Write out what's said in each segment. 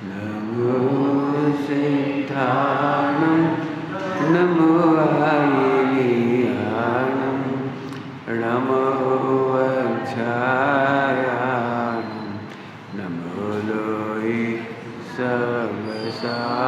नमो सिद्धाणं नमो आयर्याणं नमो वक्षायाणं नमो लोहि सर्वसाहु।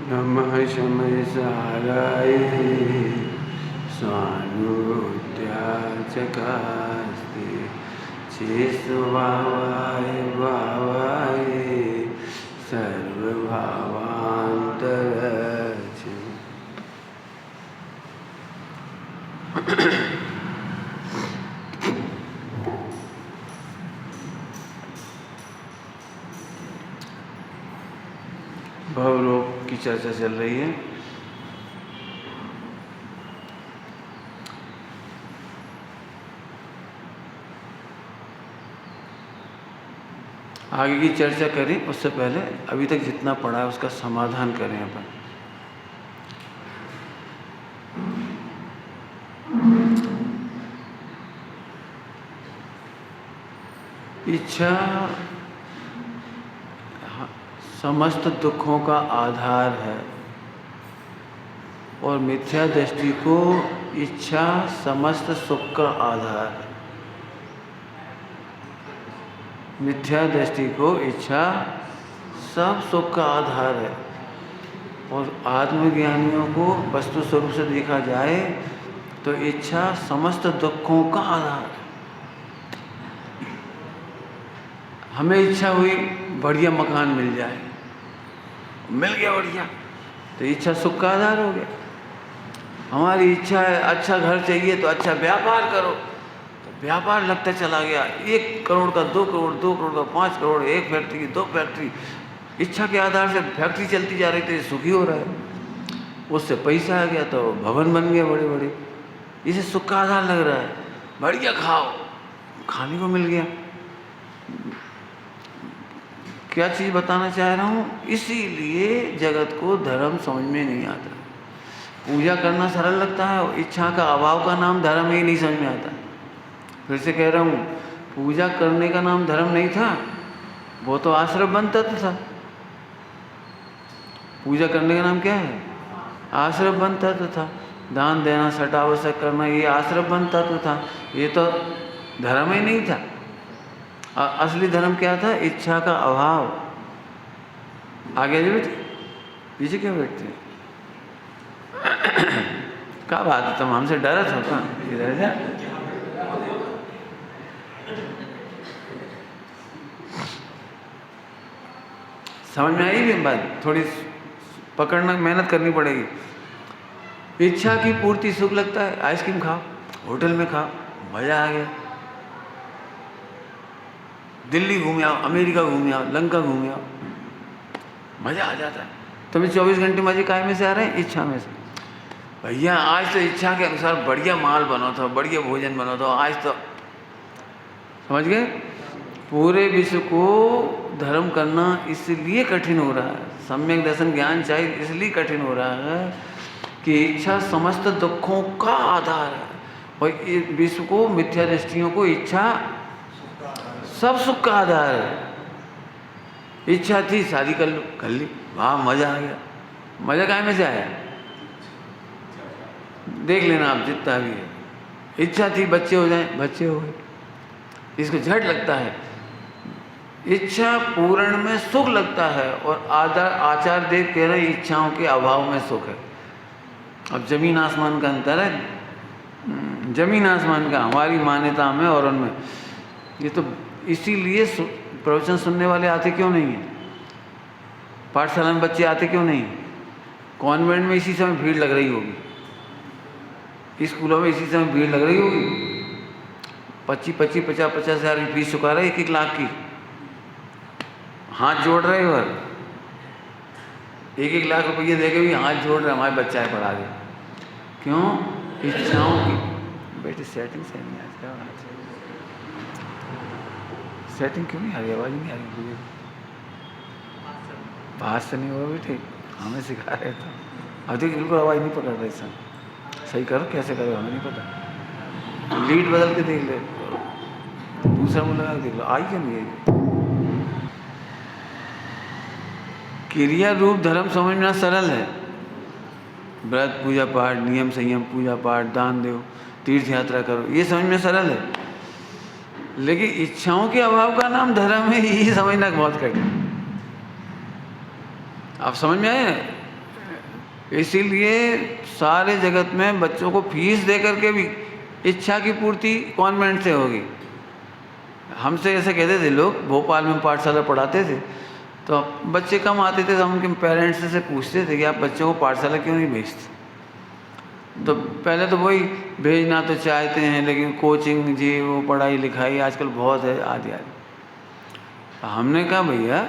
नमः शमयसाराय स्वानुत्याचकास्ते चेष्वावाय भावाय सर्वभावान्तरचे। भवरोग की चर्चा चल रही है। आगे की चर्चा करें उससे पहले अभी तक जितना पढ़ा है उसका समाधान करें अपन। इच्छा समस्त दुखों का आधार है और मिथ्या दृष्टि को इच्छा समस्त सुख का आधार है। मिथ्या दृष्टि को इच्छा सब सुख का आधार है और आत्मज्ञानियों को वस्तु स्वरूप से देखा जाए तो इच्छा समस्त दुखों का आधार है। हमें इच्छा हुई बढ़िया मकान मिल जाए, मिल गया बढ़िया, तो इच्छा सुख का आधार हो गया। हमारी इच्छा है अच्छा घर चाहिए तो अच्छा व्यापार करो, तो व्यापार लगता चला गया, 1 करोड़ का 2 करोड़, 2 करोड़ का 5 करोड़, 1 फैक्ट्री 2 फैक्ट्री, इच्छा के आधार से फैक्ट्री चलती जा रही थी, सुखी हो रहा है। उससे पैसा आ गया तो भवन बन गया बड़े बड़े, इसे सुख का आधार लग रहा है। बढ़िया खाओ, खाने को मिल गया। क्या चीज़ बताना चाह रहा हूँ, इसीलिए जगत को धर्म समझ में नहीं आता। पूजा करना सरल लगता है, इच्छा का अभाव का नाम धर्म ही नहीं समझ में आता। फिर से कह रहा हूँ, पूजा करने का नाम धर्म नहीं था, वो तो आश्रम बंध तत्व था। पूजा करने का नाम क्या है? आश्रम बंध तत्व था। दान देना, सटावश्यक करना, ये आश्रम बंध तत्व था, ये तो धर्म ही नहीं था। असली धर्म क्या था? इच्छा का अभाव। आगे जो बैठे, पीछे क्यों बैठते हैं? क्या बात है, तुम हमसे डरत हो क्या? इधर जा। समझ में आई भी बात? थोड़ी पकड़ना, मेहनत करनी पड़ेगी। इच्छा की पूर्ति सुख लगता है, आइसक्रीम खाओ, होटल में खाओ, मजा आ गया। दिल्ली घूम आओ, अमेरिका घूम आओ, लंका घूम आओ, मजा आ जाता है। तुम्हें 24 घंटे मजे काय में से आ रहे हैं? इच्छा में से। भैया आज तो इच्छा के अनुसार बढ़िया माल बनो था, बढ़िया भोजन बनो था, आज तो समझ गए। पूरे विश्व को धर्म करना इसलिए कठिन हो रहा है, सम्यक दर्शन ज्ञान चाहिए इसलिए कठिन हो रहा है कि इच्छा समस्त दुखों का आधार है और विश्व को, मिथ्या दृष्टियों को इच्छा सब सुख का आधार है। इच्छा थी शादी कर ली, वाह मजा आ गया। मजा काय में से आया? देख लेना आप जितना भी है। इच्छा थी बच्चे हो जाएं, बच्चे हो गए, इसको झट लगता है। इच्छा पूर्ण में सुख लगता है और आचार्य देव कह रहे इच्छाओं के अभाव में सुख है। अब जमीन आसमान का अंतर है, जमीन आसमान का हमारी मान्यता में और उनमें। ये तो इसीलिए प्रवचन सुनने वाले आते क्यों नहीं हैं, पाठशाला में बच्चे आते क्यों नहीं हैं? कॉन्वेंट में इसी समय भीड़ लग रही होगी, स्कूलों में इसी समय भीड़ लग रही होगी। 25-25, 50-50 हज़ार की फीस चुका रहे, 1-1 लाख की, हाथ जोड़ रहे हो, 1-1 लाख रुपये दे के भी हाथ जोड़ रहे, हमारे बच्चा है पढ़ा दे। क्यों? इच्छाओं की। बेटे सेटिंग से नहीं आ रही, सेटिंग क्यों नहीं आ रही, आवाज़ नहीं आ रही मुझे, बात से नहीं होगा बेटे, हमें सिखा रहे थे। अब देखिए बिल्कुल आवाज़ नहीं पकड़ रही सर, सही करो, कैसे करो हमें नहीं पता। लीड बदल के देख ले, दूसरा मुँह लगा के देख लो, आई क्यों नहीं आई। क्रिया रूप धर्म समझना सरल है, व्रत पूजा पाठ, नियम संयम, पूजा पाठ, दान दो, तीर्थ यात्रा करो, ये समझना सरल है। लेकिन इच्छाओं के अभाव का नाम धर्म है, ये समझना बहुत कठिन। आप समझ में आए? इसीलिए सारे जगत में बच्चों को फीस दे करके भी इच्छा की पूर्ति कॉन्वेंट से होगी। हमसे ऐसे कहते थे लोग, भोपाल में पाठशाला पढ़ाते थे, तो बच्चे कम आते थे तो हम उनके पेरेंट्स से पूछते थे कि आप बच्चों को पाठशाला क्यों नहीं भेजते। तो पहले तो वही भेजना तो चाहते हैं, लेकिन कोचिंग जी वो पढ़ाई लिखाई आजकल बहुत है आदि आदि। तो हमने कहा भैया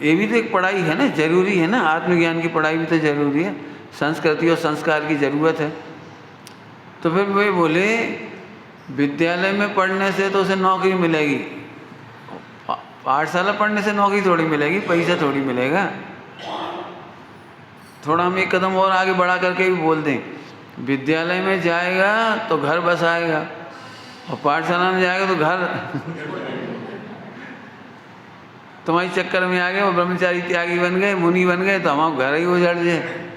ये भी तो एक पढ़ाई है ना, जरूरी है ना, आत्मज्ञान की पढ़ाई भी तो जरूरी है, संस्कृति और संस्कार की ज़रूरत है। तो फिर वे बोले विद्यालय में पढ़ने से तो उसे नौकरी मिलेगी, पाठशाला पढ़ने से नौकरी थोड़ी मिलेगी, पैसा थोड़ी मिलेगा। थोड़ा हम एक कदम और आगे बढ़ा करके भी बोल दें, विद्यालय में जाएगा तो घर बसाएगा और पाठशाला में जाएगा तो घर तुम्हारी चक्कर में आ गए, वो ब्रह्मचारी त्यागी बन गए, मुनि बन गए, तो हमारा घर ही उजड़ जाए।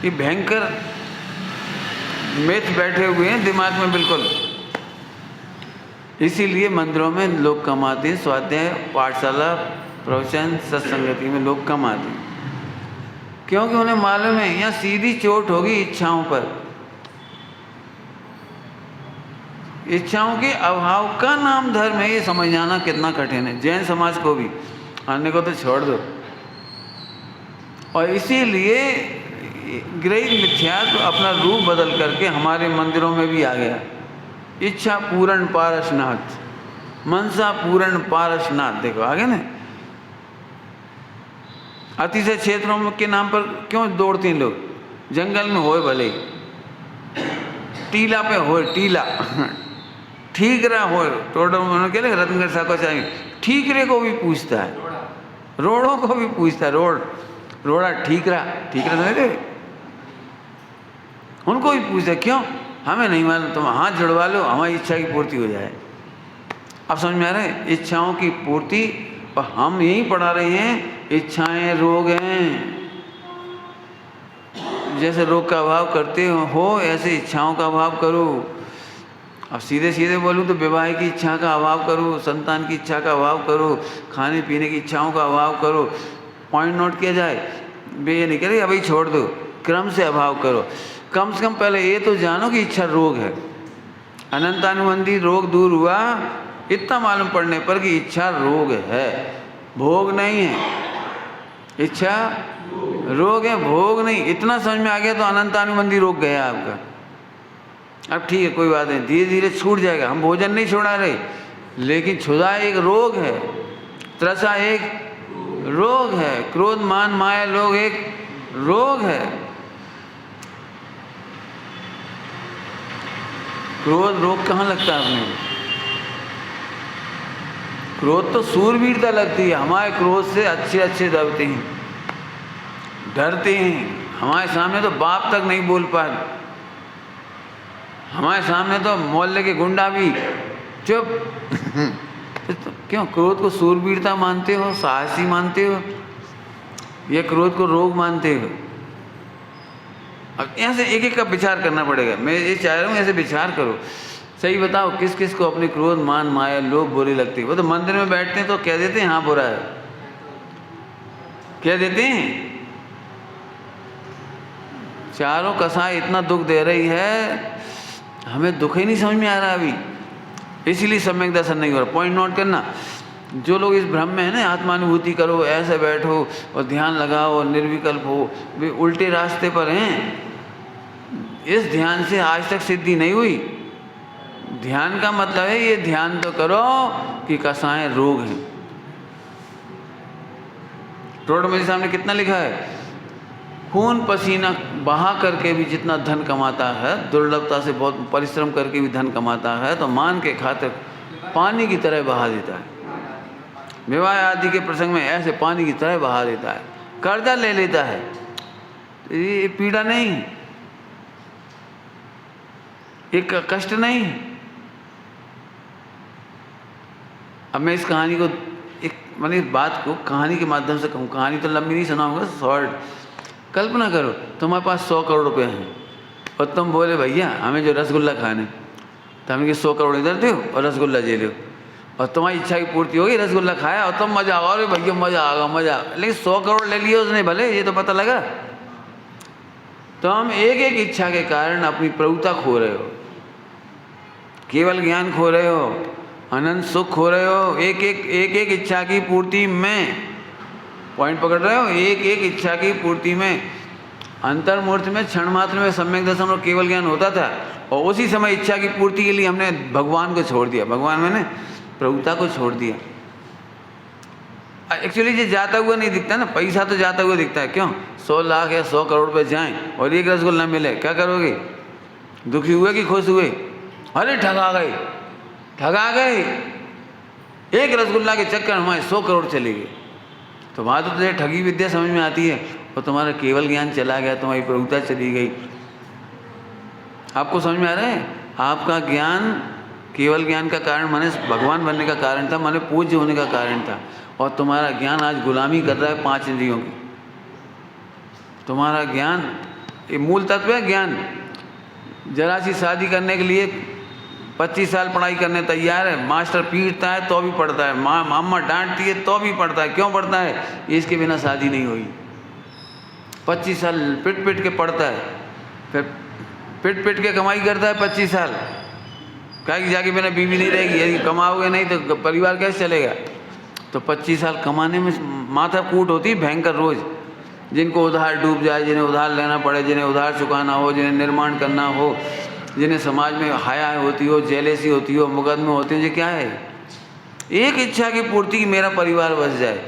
ये भयंकर मिथ बैठे हुए हैं दिमाग में बिल्कुल। इसीलिए मंदिरों में लोग कम आते हैं, स्वाध्याय, पाठशाला, प्रवचन, सत्संगति में लोग कम आते हैं, क्योंकि उन्हें मालूम है यहाँ सीधी चोट होगी इच्छाओं पर। इच्छाओं के अभाव का नाम धर्म है, ये समझ जाना कितना कठिन है। जैन समाज को भी, अन्य को तो छोड़ दो। और इसीलिए ग्रहित मिथ्यात्व अपना रूप बदल करके हमारे मंदिरों में भी आ गया। इच्छा पूर्ण पारसनाथ, मनसा पूर्ण पारसनाथ, देखो आगे ना। अतिशय क्षेत्रों के नाम पर क्यों दौड़ते हैं लोग? जंगल में होए भले, टीला पे होए, टीला ठीकरा हो, टोटल के लिए रत्नगढ़ साको चाहिए, ठीकरे को भी पूछता है, रोड़ों को भी पूछता है, रोड़ा ठीकरा, ठीकरा नहीं दे, उनको भी पूछता है। क्यों? हमें नहीं मालूम, तुम हाथ जुड़वा लो, हमारी इच्छा की पूर्ति हो जाए। अब समझ में आ रहे हैं? इच्छाओं की पूर्ति, और हम यही पढ़ा रहे हैं इच्छाएं रोग हैं। जैसे रोग का अभाव करते हो ऐसे इच्छाओं का अभाव करो। अब सीधे सीधे बोलूँ तो विवाह की इच्छा का अभाव करो, संतान की इच्छा का अभाव करो, खाने पीने की इच्छाओं का अभाव करो। पॉइंट नोट किया जाए, वे ये नहीं कह रहे अभी छोड़ दो, क्रम से अभाव करो। कम से कम पहले ये तो जानो कि इच्छा रोग है। अनंतानुबंधी रोग दूर हुआ, इतना मालूम पड़ने पर कि इच्छा रोग है, भोग नहीं है। इच्छा रोग है, भोग नहीं। इतना समझ में आ गया तो अनंतानुबंधी रोग गया आपका। अब ठीक है, कोई बात नहीं, धीरे धीरे छूट जाएगा। हम भोजन नहीं छोड़ा रहे, लेकिन क्षुधा एक रोग है, तृषा एक रोग है, क्रोध मान माया लोग एक रोग है। क्रोध रोग कहाँ लगता है अपने? क्रोध तो सूरवीरता लगती है। हमारे क्रोध से अच्छे अच्छे दबते हैं, डरते हैं। हमारे सामने तो बाप तक नहीं बोल पाए, हमारे सामने तो मोहल्ले के गुंडा भी चुप। तो क्यों क्रोध को सूरवीरता मानते हो, साहसी मानते हो, या क्रोध को रोग मानते हो? अब यहाँ से एक एक का विचार करना पड़ेगा। मैं ये चाह रहा हूँ ऐसे विचार करो। सही बताओ, किस किस को अपनी क्रोध, मान, माया, लोभ बुरी लगती है? वो तो मंदिर में बैठते हैं तो कह देते हैं हाँ बुरा है, कह देते हैं। चारों कसाई इतना दुख दे रही है, हमें दुख ही नहीं समझ में आ रहा अभी, इसीलिए सम्यक दर्शन नहीं हो रहा। पॉइंट नोट करना, जो लोग इस भ्रम में है ना, आत्मानुभूति करो, ऐसे बैठो और ध्यान लगाओ और निर्विकल्प हो, वे उल्टे रास्ते पर हैं। इस ध्यान से आज तक सिद्धि नहीं हुई। ध्यान का मतलब है ये ध्यान तो करो कि कसाएं रोग हैं। रोड मेरे सामने कितना लिखा है, खून पसीना बहा करके भी जितना धन कमाता है, दुर्लभता से बहुत परिश्रम करके भी धन कमाता है, तो मान के खातिर पानी की तरह बहा देता है। विवाह आदि के प्रसंग में ऐसे पानी की तरह बहा देता है, कर्जा ले लेता है। ये पीड़ा नहीं, एक कष्ट नहीं। अब मैं इस कहानी को मैंने इस बात को कहानी के माध्यम से कहूँ, कहानी तो लंबी नहीं सुनाऊंगा, शॉर्ट। कल्पना करो तुम्हारे पास 100 करोड़ रुपए हैं और तुम बोले भैया हमें जो रसगुल्ला खाने, तो हमें 100 करोड़ इधर दो और रसगुल्ला ले लो, और तुम्हारी इच्छा की पूर्ति होगी, रसगुल्ला खाया और तुम मजा आओ, भैया मजा आएगा मजा। लेकिन 100 करोड़ ले लिए उसने, भले ये तो पता लगा। तो हम एक एक इच्छा के कारण अपनी प्रभुता खो रहे हो, केवल ज्ञान खो रहे हो, अनंत सुख खो रहे हो। एक एक इच्छा की पूर्ति में, पॉइंट पकड़ रहे हो, एक एक इच्छा की पूर्ति में। अंतर्मूर्ति में क्षण मात्र में सम्यक दर्शन और केवल ज्ञान होता था, और उसी समय इच्छा की पूर्ति के लिए हमने भगवान को छोड़ दिया, भगवान मैंने प्रभुता को छोड़ दिया। एक्चुअली ये जाता हुआ नहीं दिखता ना, पैसा तो जाता हुआ दिखता है। क्यों? 100 लाख या 100 करोड़ रुपये जाएं और एक रसगुल्ला मिले, क्या करोगे? दुखी हुए कि खुश हुए? अरे ठगा गए, ठगा गए, एक रसगुल्ला के चक्कर हमारे 100 करोड़ चले गए। तो वहाँ तो तुझे ठगी विद्या समझ में आती है, और तुम्हारा केवल ज्ञान चला गया, तुम्हारी प्रभुता चली गई। आपको समझ में आ रहा है? आपका ज्ञान केवल ज्ञान का कारण माने भगवान बनने का कारण था, माने पूज्य होने का कारण था, और तुम्हारा ज्ञान आज गुलामी कर रहा है 5 इंद्रियों की। तुम्हारा ज्ञान, ये मूल तत्व है ज्ञान। जरा सी शादी करने के लिए 25 साल पढ़ाई करने तैयार है, मास्टर पीटता है तो भी पढ़ता है, मामा डांटती है तो भी पढ़ता है। क्यों पढ़ता है? इसके बिना शादी नहीं हुई। 25 साल पिट पिट के पढ़ता है, फिर पिट पिट के कमाई करता है 25 साल। कहा कि जाके बिना बीवी नहीं रहेगी, यदि कमाओगे नहीं तो परिवार कैसे चलेगा? तो 25 साल कमाने में माथा कूट होती है भयंकर रोज। जिनको उधार डूब जाए, जिन्हें उधार लेना पड़े, जिन्हें उधार चुकाना हो, जिन्हें निर्माण करना हो, जिन्हें समाज में हाया होती हो, जेलेसी होती हो, मुकदमे होते हैं, ये क्या है? एक इच्छा की पूर्ति की मेरा परिवार बच जाए।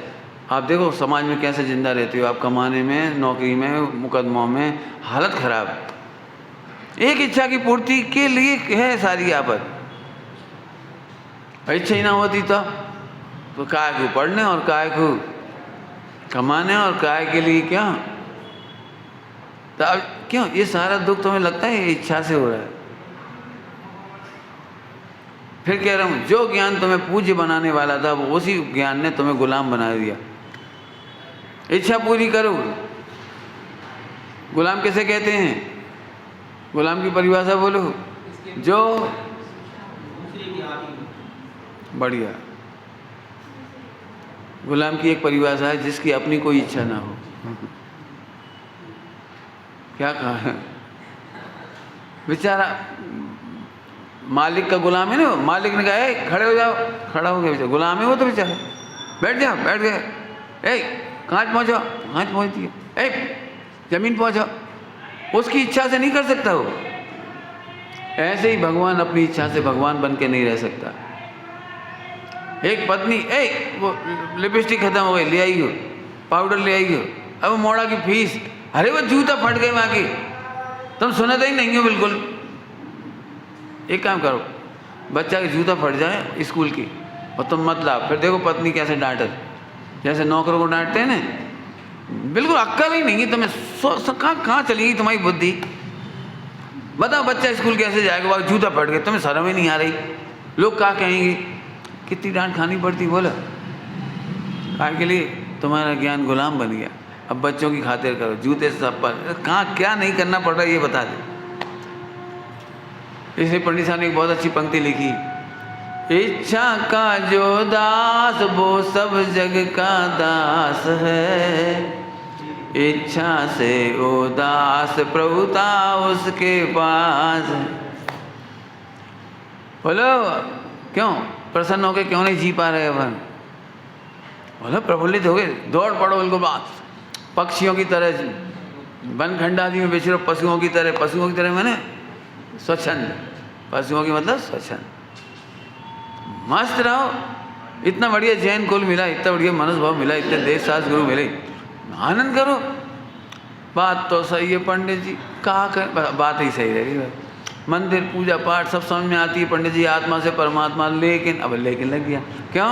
आप देखो समाज में कैसे जिंदा रहते हो आप, कमाने में, नौकरी में, मुकदमों में, हालत खराब। एक इच्छा की पूर्ति के लिए है सारी आफत। इच्छा ही ना होती तो काय को पढ़ने और काय को कमाने और काय के लिए क्या? तो अब क्यों ये सारा दुख तुम्हें लगता है ये इच्छा से हो रहा है? फिर कह रहा हूं, जो ज्ञान तुम्हें पूज्य बनाने वाला था वो उसी ज्ञान ने तुम्हें गुलाम बना दिया। इच्छा पूरी करो। गुलाम किसे कहते हैं? गुलाम की परिभाषा बोलो। जो बढ़िया, गुलाम की एक परिभाषा है, जिसकी अपनी कोई इच्छा ना हो। क्या कहा है? बेचारा मालिक का गुलाम है ना, मालिक ने कहा खड़े हो जाओ, खड़ा हो गया, बेचारा गुलाम है वो तो बेचारा। बैठ जाओ, बैठ गए। कहाँ पहुँचो? कहाँ पहुँच दिए? जमीन पहुँचो। उसकी इच्छा से नहीं कर सकता वो। ऐसे ही भगवान अपनी इच्छा से भगवान बन के नहीं रह सकता। एक पत्नी, वो लिपस्टिक खत्म हो गई, ले आई हो, पाउडर ले आई हो, अब मोड़ा की फीस, अरे वो जूता फट गए वहाँ की, तुम सुनते ही नहीं हो बिल्कुल। एक काम करो, बच्चा का जूता फट जाए स्कूल की और तुम मत लाओ, फिर देखो पत्नी कैसे डांटे, जैसे नौकरों को डांटते हैं ना। बिल्कुल अक्ल ही नहीं है तुम्हें। कहाँ चलेगी तुम्हारी बुद्धि? बताओ बच्चा स्कूल कैसे जाएगा, वहाँ जूता फट गए, तुम्हें शर्म ही नहीं आ रही? लोग क्या कहेंगे? कितनी डांट खानी पड़ती बोलो। काय के लिए? तुम्हारा ज्ञान गुलाम बन गया। अब बच्चों की खातिर करो, जूते चप्पल, कहाँ क्या नहीं करना पड़ रहा है ये बता दे। इसलिए पंडित साहब ने एक बहुत अच्छी पंक्ति लिखी, इच्छा का जो दास वो सब जग का दास है, इच्छा से उदास प्रभुता उसके पास। बोलो क्यों प्रसन्न होके क्यों नहीं जी पा रहे अपन? बोलो प्रफुल्लित हो गए, दौड़ पड़ो बिल्कुल पक्षियों की तरह, वन खंडादि में विचरो पशुओं की तरह। पशुओं की तरह मैंने स्वच्छंद, पशुओं की मतलब स्वच्छंद, मस्त रहो। इतना बढ़िया जैन कुल मिला, इतना बढ़िया मनुष्य भाव मिला, इतने देश शास्त्र गुरु मिले, आनंद करो। बात तो सही है पंडित जी, कहा कर बात ही सही रहेगी। मंदिर पूजा पाठ सब समझ में आती है पंडित जी, आत्मा से परमात्मा, लेकिन अब लेकिन लग गया क्यों?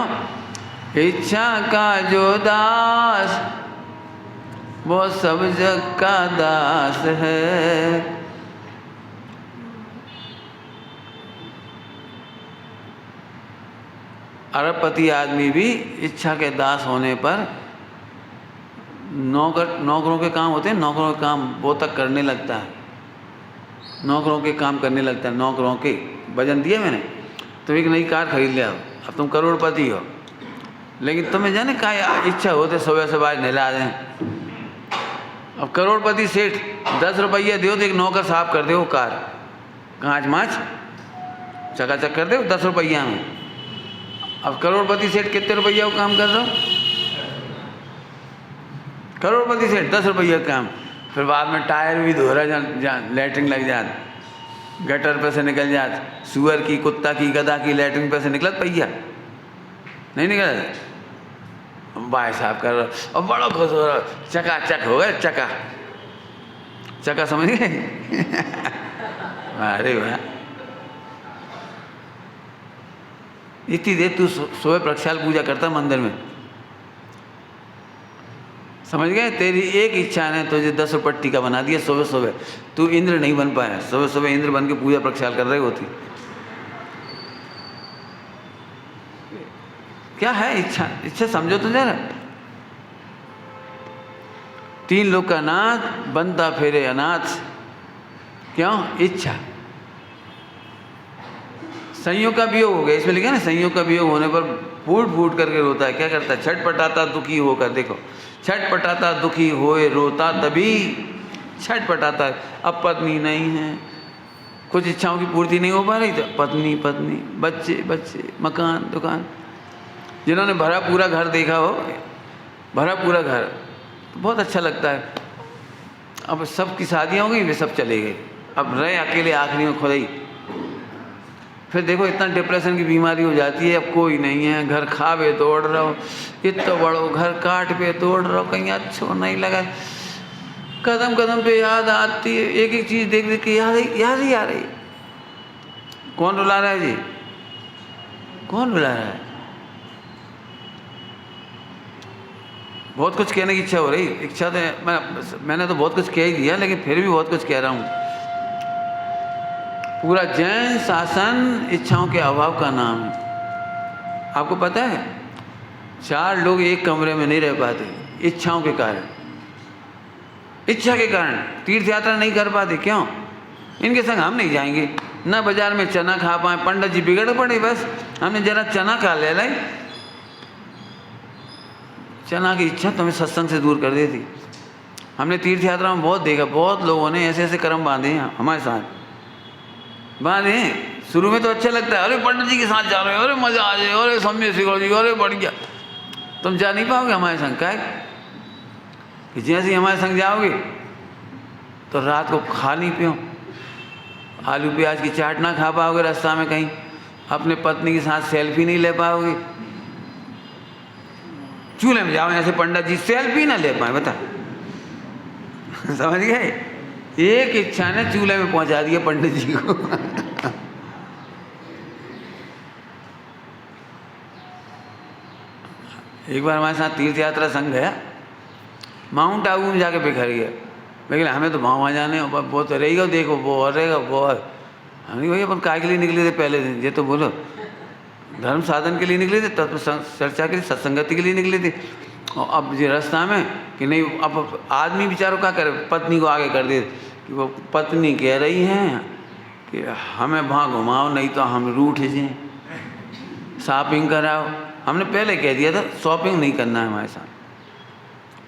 इच्छा का जो दास वो सब जग का दास है। अरबपति आदमी भी इच्छा के दास होने पर नौकरों के काम होते हैं, नौकरों के काम वो तक करने लगता है, नौकरों के काम करने लगता है। नौकरों के वजन दिए मैंने, तुम एक नई कार खरीद लिया, अब तुम करोड़पति हो, लेकिन तुम्हें जाने क्या इच्छा होते सुबह से आज नहला दें। अब करोड़पति सेठ 10 रुपये दो तो एक नौकर साफ कर दे वो कार, कांच माच चकाचक कर दे 10 रुपया में। अब करोड़पति सेठ कितने रुपया वो काम कर रहा हो? करोड़पति सेठ 10 रुपये का काम, फिर बाद में टायर भी धो रहा, जहाँ लैट्रिन लग जात, गटर पे से निकल जात, सुअर की, कुत्ता की, गधा की लैट्रिन पे से निकलत पहिया नहीं निकल, भाई साहब कर रहा और बड़ा खुश हो रहा, चकाचक हो गए, चका चका समझ गए। अरे वाह, इतनी देर तू सुबह प्रक्षाल पूजा करता मंदिर में, समझ गए? तेरी एक इच्छा ने तुझे 10 रुपये टीका बना दिया सुबह सुबह, तू इंद्र नहीं बन पाया, सुबह सुबह इंद्र बन के पूजा प्रक्षाल कर रही होती। क्या है इच्छा? इच्छा समझो तो जरा। 3 लोग का नाथ बनता फेरे अनाथ, क्यों? इच्छा। संयोग का वियोग हो गया, इसमें लिखा ना, संयोग का वियोग होने पर फूट फूट करके रोता है। क्या करता है? छटपटाता दुखी होकर, देखो छटपटाता दुखी होए रोता, तभी छटपटाता है। अब पत्नी नहीं है, कुछ इच्छाओं की पूर्ति नहीं हो पा रही, तो पत्नी पत्नी, बच्चे बच्चे, मकान दुकान। जिन्होंने भरा पूरा घर देखा हो, भरा पूरा घर तो बहुत अच्छा लगता है। अब सबकी शादियाँ हो गई, वे सब चले गए, अब रहे अकेले आखिरी में खुद ही। फिर देखो इतना डिप्रेशन की बीमारी हो जाती है, अब कोई नहीं है, घर खावे तोड़ रहा हो, इतना बड़ो घर काट पे तोड़ रहा हो, कहीं अच्छा नहीं लगा, कदम कदम पे याद आती है, एक एक चीज़ देख देख के याद ही आ रही। कौन रुला रहा है जी? कौन रुला रहा है? बहुत कुछ कहने की इच्छा हो रही, इच्छा तो मैंने तो बहुत कुछ कह ही दिया, लेकिन फिर भी बहुत कुछ कह रहा हूँ। पूरा जैन शासन इच्छाओं के अभाव का नाम है। आपको पता है 4 लोग एक कमरे में नहीं रह पाते इच्छाओं के कारण, इच्छा के कारण तीर्थ यात्रा नहीं कर पाते। क्यों? इनके संग हम नहीं जाएंगे, ना बाजार में चना खा पाए, पंडित जी बिगड़ पड़े, बस हमने जरा चना खा ले लाई, चना की इच्छा तुम्हें सत्संग से दूर कर देती। हमने तीर्थ यात्रा में बहुत देखा, बहुत लोगों ने ऐसे ऐसे कर्म बांधे हैं हमारे साथ, बांधे हैं। शुरू में तो अच्छा लगता है, अरे पंडित जी के साथ जा रहे हो, अरे मजा आ जाए, अरे सम्य सिखो जी, अरे बढ़ गया। तुम जा नहीं पाओगे हमारे संग, क्या कि जैसे ही हमारे संग जाओगे तो रात को खा नहीं पियो, आलू प्याज की चाट ना खा पाओगे रास्ता में, कहीं अपने पत्नी के साथ सेल्फी नहीं ले पाओगे। चूल्हे में जाओ ऐसे पंडित जी सेल्फी ना ले पाए, बता समझ गए? एक इच्छा ने चूल्हे में पहुंचा दिया पंडित जी को। एक बार हमारे साथ तीर्थ यात्रा संघ गया, माउंट आबू में जाके बिखर गया, लेकिन हमें तो वहाँ जाने, वो तो रहेगा, देखो वो और रहेगा वो और। हम भैया अपन काय के लिए निकले थे पहले दिन, ये तो बोलो धर्म साधन के लिए निकले थे, तत्व चर्चा के लिए, सत्संगति के लिए निकले थे। और अब ये रास्ता में कि नहीं, अब आदमी बेचारों क्या करे, पत्नी को आगे कर दे कि वो पत्नी कह रही हैं कि हमें वहाँ घुमाओ नहीं तो हम रूठ जाएं, शॉपिंग कराओ। हमने पहले कह दिया था शॉपिंग नहीं करना है हमारे साथ।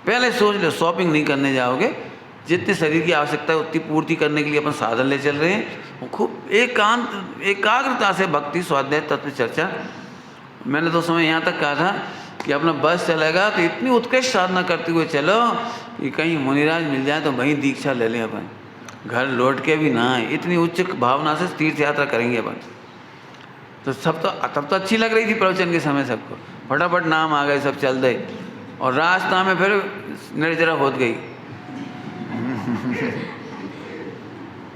पहले सोच लो, शॉपिंग नहीं करने जाओगे, जितने शरीर की आवश्यकता है उतनी पूर्ति करने के लिए अपन साधन ले चल रहे हैं। खूब एकाग्रता से भक्ति, स्वाध्याय, तत्व चर्चा। मैंने तो समय यहाँ तक कहा था कि अपना बस चलेगा तो इतनी उत्कृष्ट साधना करते हुए चलो कि कहीं मुनिराज मिल जाए तो वहीं दीक्षा ले लें अपन, घर लौट के भी ना आए। इतनी उच्च भावना से तीर्थ यात्रा करेंगे अपन। तो सब तो तब तो अच्छी लग रही थी प्रवचन के समय सबको, फटाफट नाम आ गए, सब चल गए। और रास्ता में फिर निर्जरा होत गई।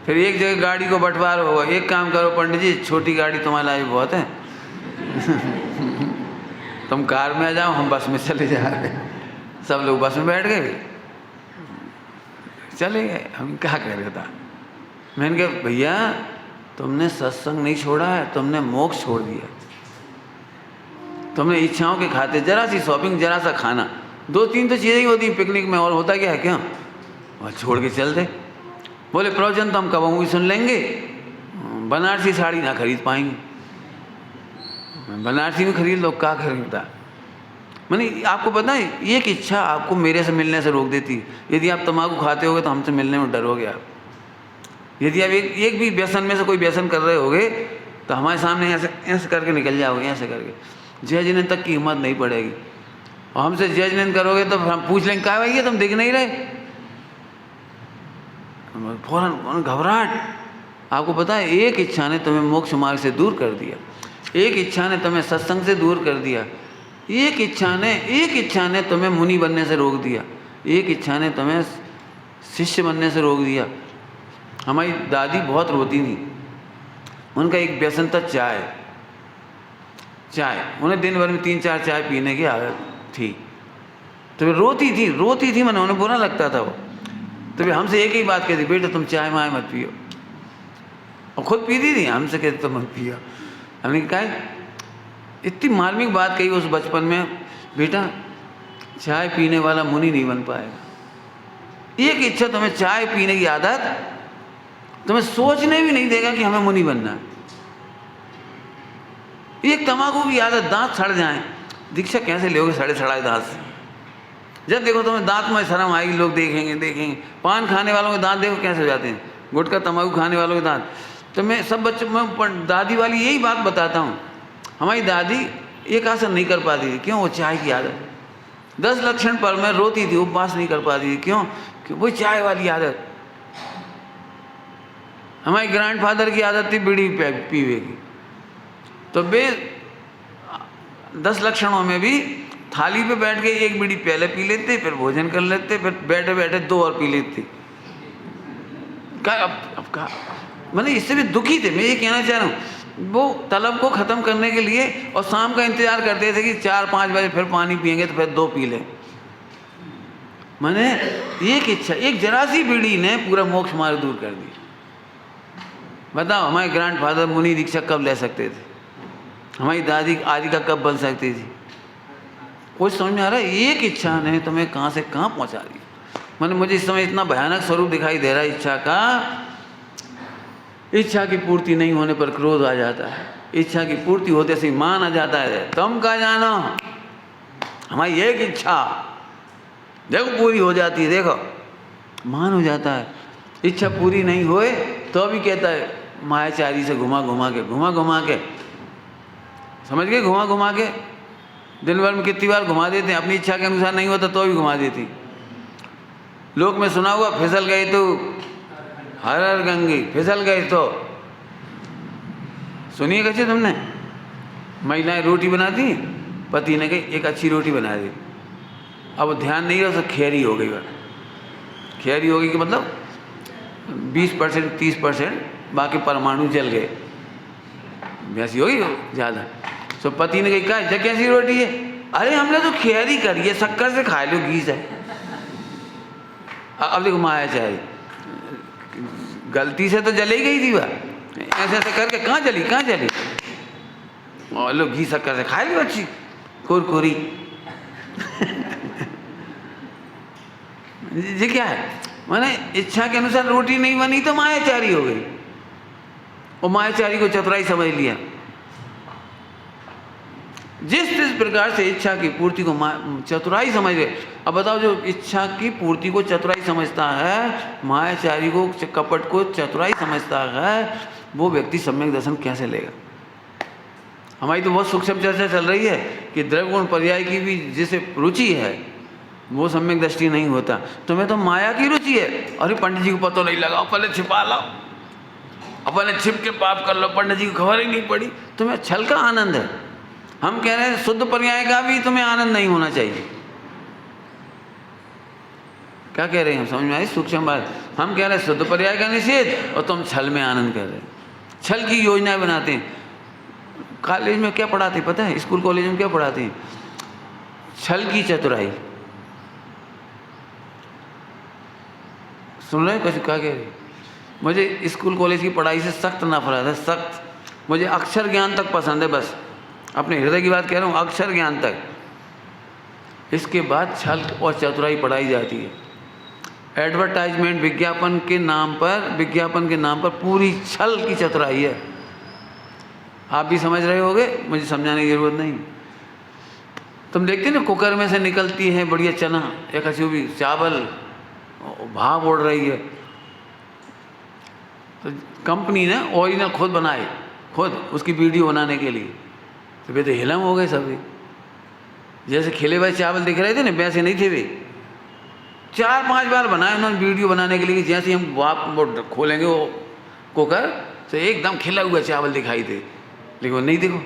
फिर एक जगह गाड़ी को बंटवारा हुआ, एक काम करो पंडित जी, छोटी गाड़ी तुम्हारे लिए बहुत है, तुम कार में आ जाओ, हम बस में चले जा रहे। सब लोग बस में बैठ गए, चले गए। हम क्या कर रहे था। मैंने कहा भैया तुमने सत्संग नहीं छोड़ा है, तुमने मोक्ष छोड़ दिया। तुमने इच्छाओं के खाते जरा सी शॉपिंग, जरा सा खाना, 2-3 तो चीज़ें ही होती हैं पिकनिक में, और होता क्या है क्या, और छोड़ के चल दे। बोले प्रवचन तो हम कब भी सुन लेंगे, बनारसी साड़ी ना खरीद पाएंगे। बनारसी में खरीद लो, क्या खरीदता। मैंने आपको पता है एक इच्छा आपको मेरे से मिलने से रोक देती है। यदि आप तम्बाकू खाते होगे तो हमसे मिलने में डरोगे आप। यदि आप एक भी व्यसन में से कोई व्यसन कर रहे होगे तो हमारे सामने ऐसे करके निकल जाओगे, ऐसे करके जय जिनेंद्र तक की हिम्मत नहीं पड़ेगी। और हमसे जय जिनेंद्र करोगे तो हम पूछ लेंगे क्या भैया तुम दिख नहीं रहे, फौरन घबराहट। आपको पता है एक इच्छा ने तुम्हें मोक्ष मार्ग से दूर कर दिया, एक इच्छा ने तुम्हें सत्संग से दूर कर दिया, एक इच्छा ने तुम्हें मुनि बनने से रोक दिया, एक इच्छा ने तुम्हें शिष्य बनने से रोक दिया। हमारी दादी बहुत रोती थी, उनका एक व्यसन था चाय। उन्हें दिन भर में 3-4 चाय पीने की आदत थी। तो वे रोती थी मैंने, उन्हें बुरा लगता था वो। तो वे हमसे एक ही बात कहती, बेटा तुम चाय माय मत पियो। और खुद पीती थी, हमसे कहती तुम मत पियो। हमने कहा इतनी मार्मिक बात कही उस बचपन में, बेटा चाय पीने वाला मुनि नहीं बन पाएगा। एक इच्छा तुम्हें चाय पीने की आदत तुम्हें सोचने भी नहीं देगा कि हमें मुनि बनना है। एक तंबाकू की आदत, दांत सड़ जाए, दीक्षा कैसे लोगे सड़े दांत से। जब देखो तुम्हें दांत में शर्म आएगी, लोग देखेंगे। पान खाने वालों के दांत देखो कैसे हो जाते हैं, गुटखा तंबाकू खाने वालों के दांत। तो मैं सब बच्चों में दादी वाली यही बात बताता हूँ। हमारी दादी एक आसन नहीं कर पाती थी, क्यों, वो चाय की आदत। 10 लक्षण पर मैं रोती थी, उपवास नहीं कर पाती थी, क्यों, वो चाय वाली आदत। हमारे ग्रैंडफादर की आदत थी बीड़ी पीवे की, तो वे 10 लक्षणों में भी थाली पे बैठ के एक बीड़ी पहले पी लेते, फिर भोजन कर लेते, फिर बैठे बैठे 2 और पी लेते। अब का मैंने इससे भी दुखी थे। मैं ये कहना चाह रहा हूँ, वो तलब को ख़त्म करने के लिए और शाम का इंतज़ार करते थे कि 4-5 बजे फिर पानी पियेंगे तो फिर 2 पी लें। मैंने एक इच्छा, एक जरा सी बीड़ी ने पूरा मोक्ष मार्ग दूर कर दिया। बताओ हमारे ग्रैंडफादर मुनि दीक्षा कब ले सकते थे, हमारी दादी आदिका कब बन सकती थी। कुछ समझ में आ रहा है, एक इच्छा ने तुम्हें कहाँ से कहाँ पहुँचा दिया। मैंने मुझे इस समय इतना भयानक स्वरूप दिखाई दे रहा है इच्छा का। इच्छा की पूर्ति नहीं होने पर क्रोध आ जाता है, इच्छा की पूर्ति होते से मान आ जाता है। तुम क्या जानो, हमारी एक इच्छा देखो पूरी हो जाती है, देखो मान हो जाता है। इच्छा पूरी नहीं होए तो अभी कहता है मायाचारी से घुमा घुमा के समझ गए, घुमा घुमा के दिन भर में कितनी बार घुमा देते हैं। अपनी इच्छा के अनुसार नहीं होता तो भी घुमा देती। लोक में सुना हुआ, फिसल गई तो हर हर गंगे, फिसल गए तो सुनिए कैसे तुमने। महिलाएं रोटी बनाती, पति ने कही एक अच्छी रोटी बना दी, अब ध्यान नहीं रहा, खेरी हो गई। खेरी हो गई कि मतलब 20% 30%, बाकी परमाणु जल गए, वैसी होगी ज़्यादा। तो पति ने कहा क्या कैसी रोटी है, अरे हमने तो खेरी करी है, शक्कर से खा लो, घी से। अब देखो मायाचारी, गलती से तो जले गई थी वह, ऐसे ऐसे करके कहाँ जली और लो घी शक्कर से खा ली अच्छी कुरकुरी। ये क्या है, माने इच्छा के अनुसार रोटी नहीं बनी तो मायाचारी हो गई, और मायाचारी को चतुराई समझ लिया। जिस प्रकार से इच्छा की पूर्ति को चतुराई समझ गए। अब बताओ, जो इच्छा की पूर्ति को चतुराई समझता है, मायाचारी को, कपट को चतुराई समझता है, वो व्यक्ति सम्यक दर्शन कैसे लेगा? हमारी तो बहुत सूक्ष्म चर्चा चल रही है कि द्रव्य गुण पर्याय की भी जिसे रुचि है वो सम्यक दृष्टि नहीं होता। तुम्हें तो माया की रुचि है, अरे पंडित जी को पता नहीं लगा, पहले छिपा लो, अपने छिप के पाप कर लो, पंडित जी को खबर ही नहीं पड़ी। तुम्हें छल का आनंद है। हम कह रहे हैं शुद्ध पर्याय का भी तुम्हें आनंद नहीं होना चाहिए। क्या कह रहे हैं हम, समझ में आई सूक्ष्म बात? हम कह रहे हैं शुद्ध पर्याय का निषेध, और तुम छल में आनंद कर रहे हो। छल की योजनाएं बनाते हैं। कॉलेज में क्या पढ़ाते पता है, स्कूल कॉलेज में क्या पढ़ाते हैं? छल की चतुराई। सुन रहे कुछ क्या कह रहे? मुझे स्कूल कॉलेज की पढ़ाई से सख्त नफरत है, सख्त। मुझे अक्षर ज्ञान तक पसंद है, बस अपने हृदय की बात कह रहा हूँ, अक्षर ज्ञान तक। इसके बाद छल और चतुराई पढ़ाई जाती है। एडवर्टाइजमेंट, विज्ञापन के नाम पर पूरी छल की चतुराई है। आप भी समझ रहे होगे, मुझे समझाने की जरूरत नहीं। तुम देखते ना, कुकर में से निकलती है बढ़िया चना या कछु भी चावल, भाप उड़ रही है, तो कंपनी ने ओरिजिनल खुद बनाए, खुद उसकी वीडियो बनाने के लिए, तो वे तो हिलम हो गए सभी। जैसे खिले हुए चावल दिख रहे थे ना, वैसे नहीं थे वे। 4-5 बार बनाए उन्होंने वीडियो बनाने के लिए, जैसे हम वो खोलेंगे वो कुकर, तो एकदम खिला हुआ चावल दिखाई दे, लेकिन वो नहीं देखो।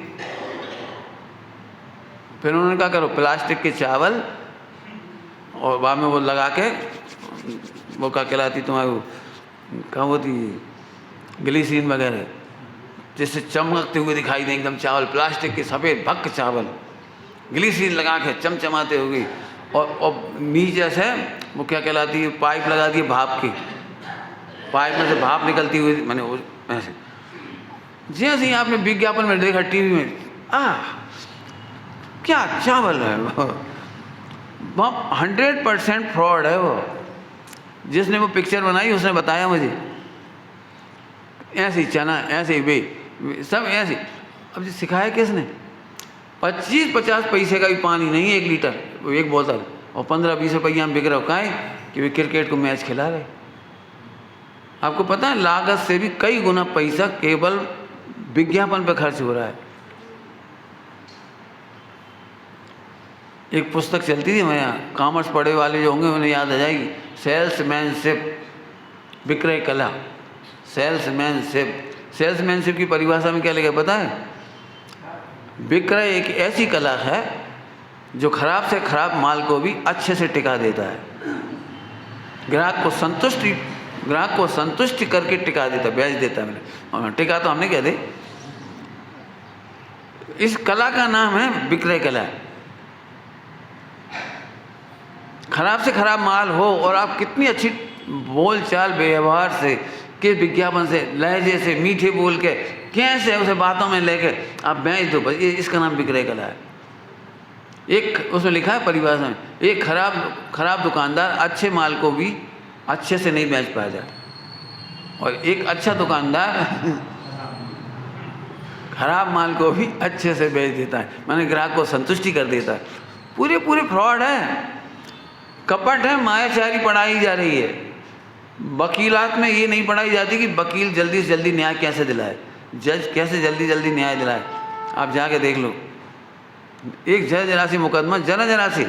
फिर उन्होंने कहा करो प्लास्टिक के चावल, और बाद में वो लगा के, वो क्या कहलाती तुम्हारी, कहाँ होती ग्लिसरीन वगैरह, जिससे चमकते हुए दिखाई दे एकदम चावल, प्लास्टिक के सफ़ेद भक्क चावल, ग्लिसरीन लगा के चमचमाते हो गई। और नीचे से वो क्या कहलाती है, पाइप लगा दी भाप की, पाइप में से भाप निकलती हुई, मैंने वो ऐसे, जैसे ही आपने विज्ञापन में देखा टीवी में, क्या चावल है वो 100% फ्रॉड है। वो जिसने वो पिक्चर बनाई उसने बताया मुझे, ऐसे चना, ऐसे वे सब ऐसे। अब जो सिखाया किसने? 25-50 पैसे का भी पानी नहीं है 1 लीटर, वो 1 बोतल, और 15-20 रुपये में बिक रहा हो। काहे कि वे क्रिकेट को मैच खिला रहे। आपको पता है लागत से भी कई गुना पैसा केवल विज्ञापन पर खर्च हो रहा है। एक पुस्तक चलती थी, मैं यहाँ कॉमर्स पढ़े वाले जो होंगे उन्हें याद आ जाएगी, सेल्समैनशिप, विक्रय कला। सेल्समैनशिप की परिभाषा में क्या लिखा पता है? विक्रय एक ऐसी कला है जो खराब से खराब माल को भी अच्छे से टिका देता है, ग्राहक को संतुष्ट करके टिका देता, बेच देता है। मैंने टिका तो हमने कह दे, इस कला का नाम है विक्रय कला। खराब से खराब माल हो और आप कितनी अच्छी बोलचाल व्यवहार से, के विज्ञापन से, लहजे से, मीठे बोल के, कैसे उसे बातों में लेके आप बेच दो, बस ये इसका नाम विक्रय कला है। एक उसमें लिखा है परिभाषा में, एक खराब दुकानदार अच्छे माल को भी अच्छे से नहीं बेच पाया, और एक अच्छा दुकानदार खराब माल को भी अच्छे से बेच देता है, माने ग्राहक को संतुष्टि कर देता है। पूरे फ्रॉड है, कपट है, मायाचारी पढ़ाई जा रही है। वकीलात में ये नहीं पढ़ाई जाती कि वकील जल्दी से जल्दी न्याय कैसे दिलाए, जज कैसे जल्दी न्याय दिलाए। आप जाके देख लो, एक जरा सी मुकदमा, जरा सी,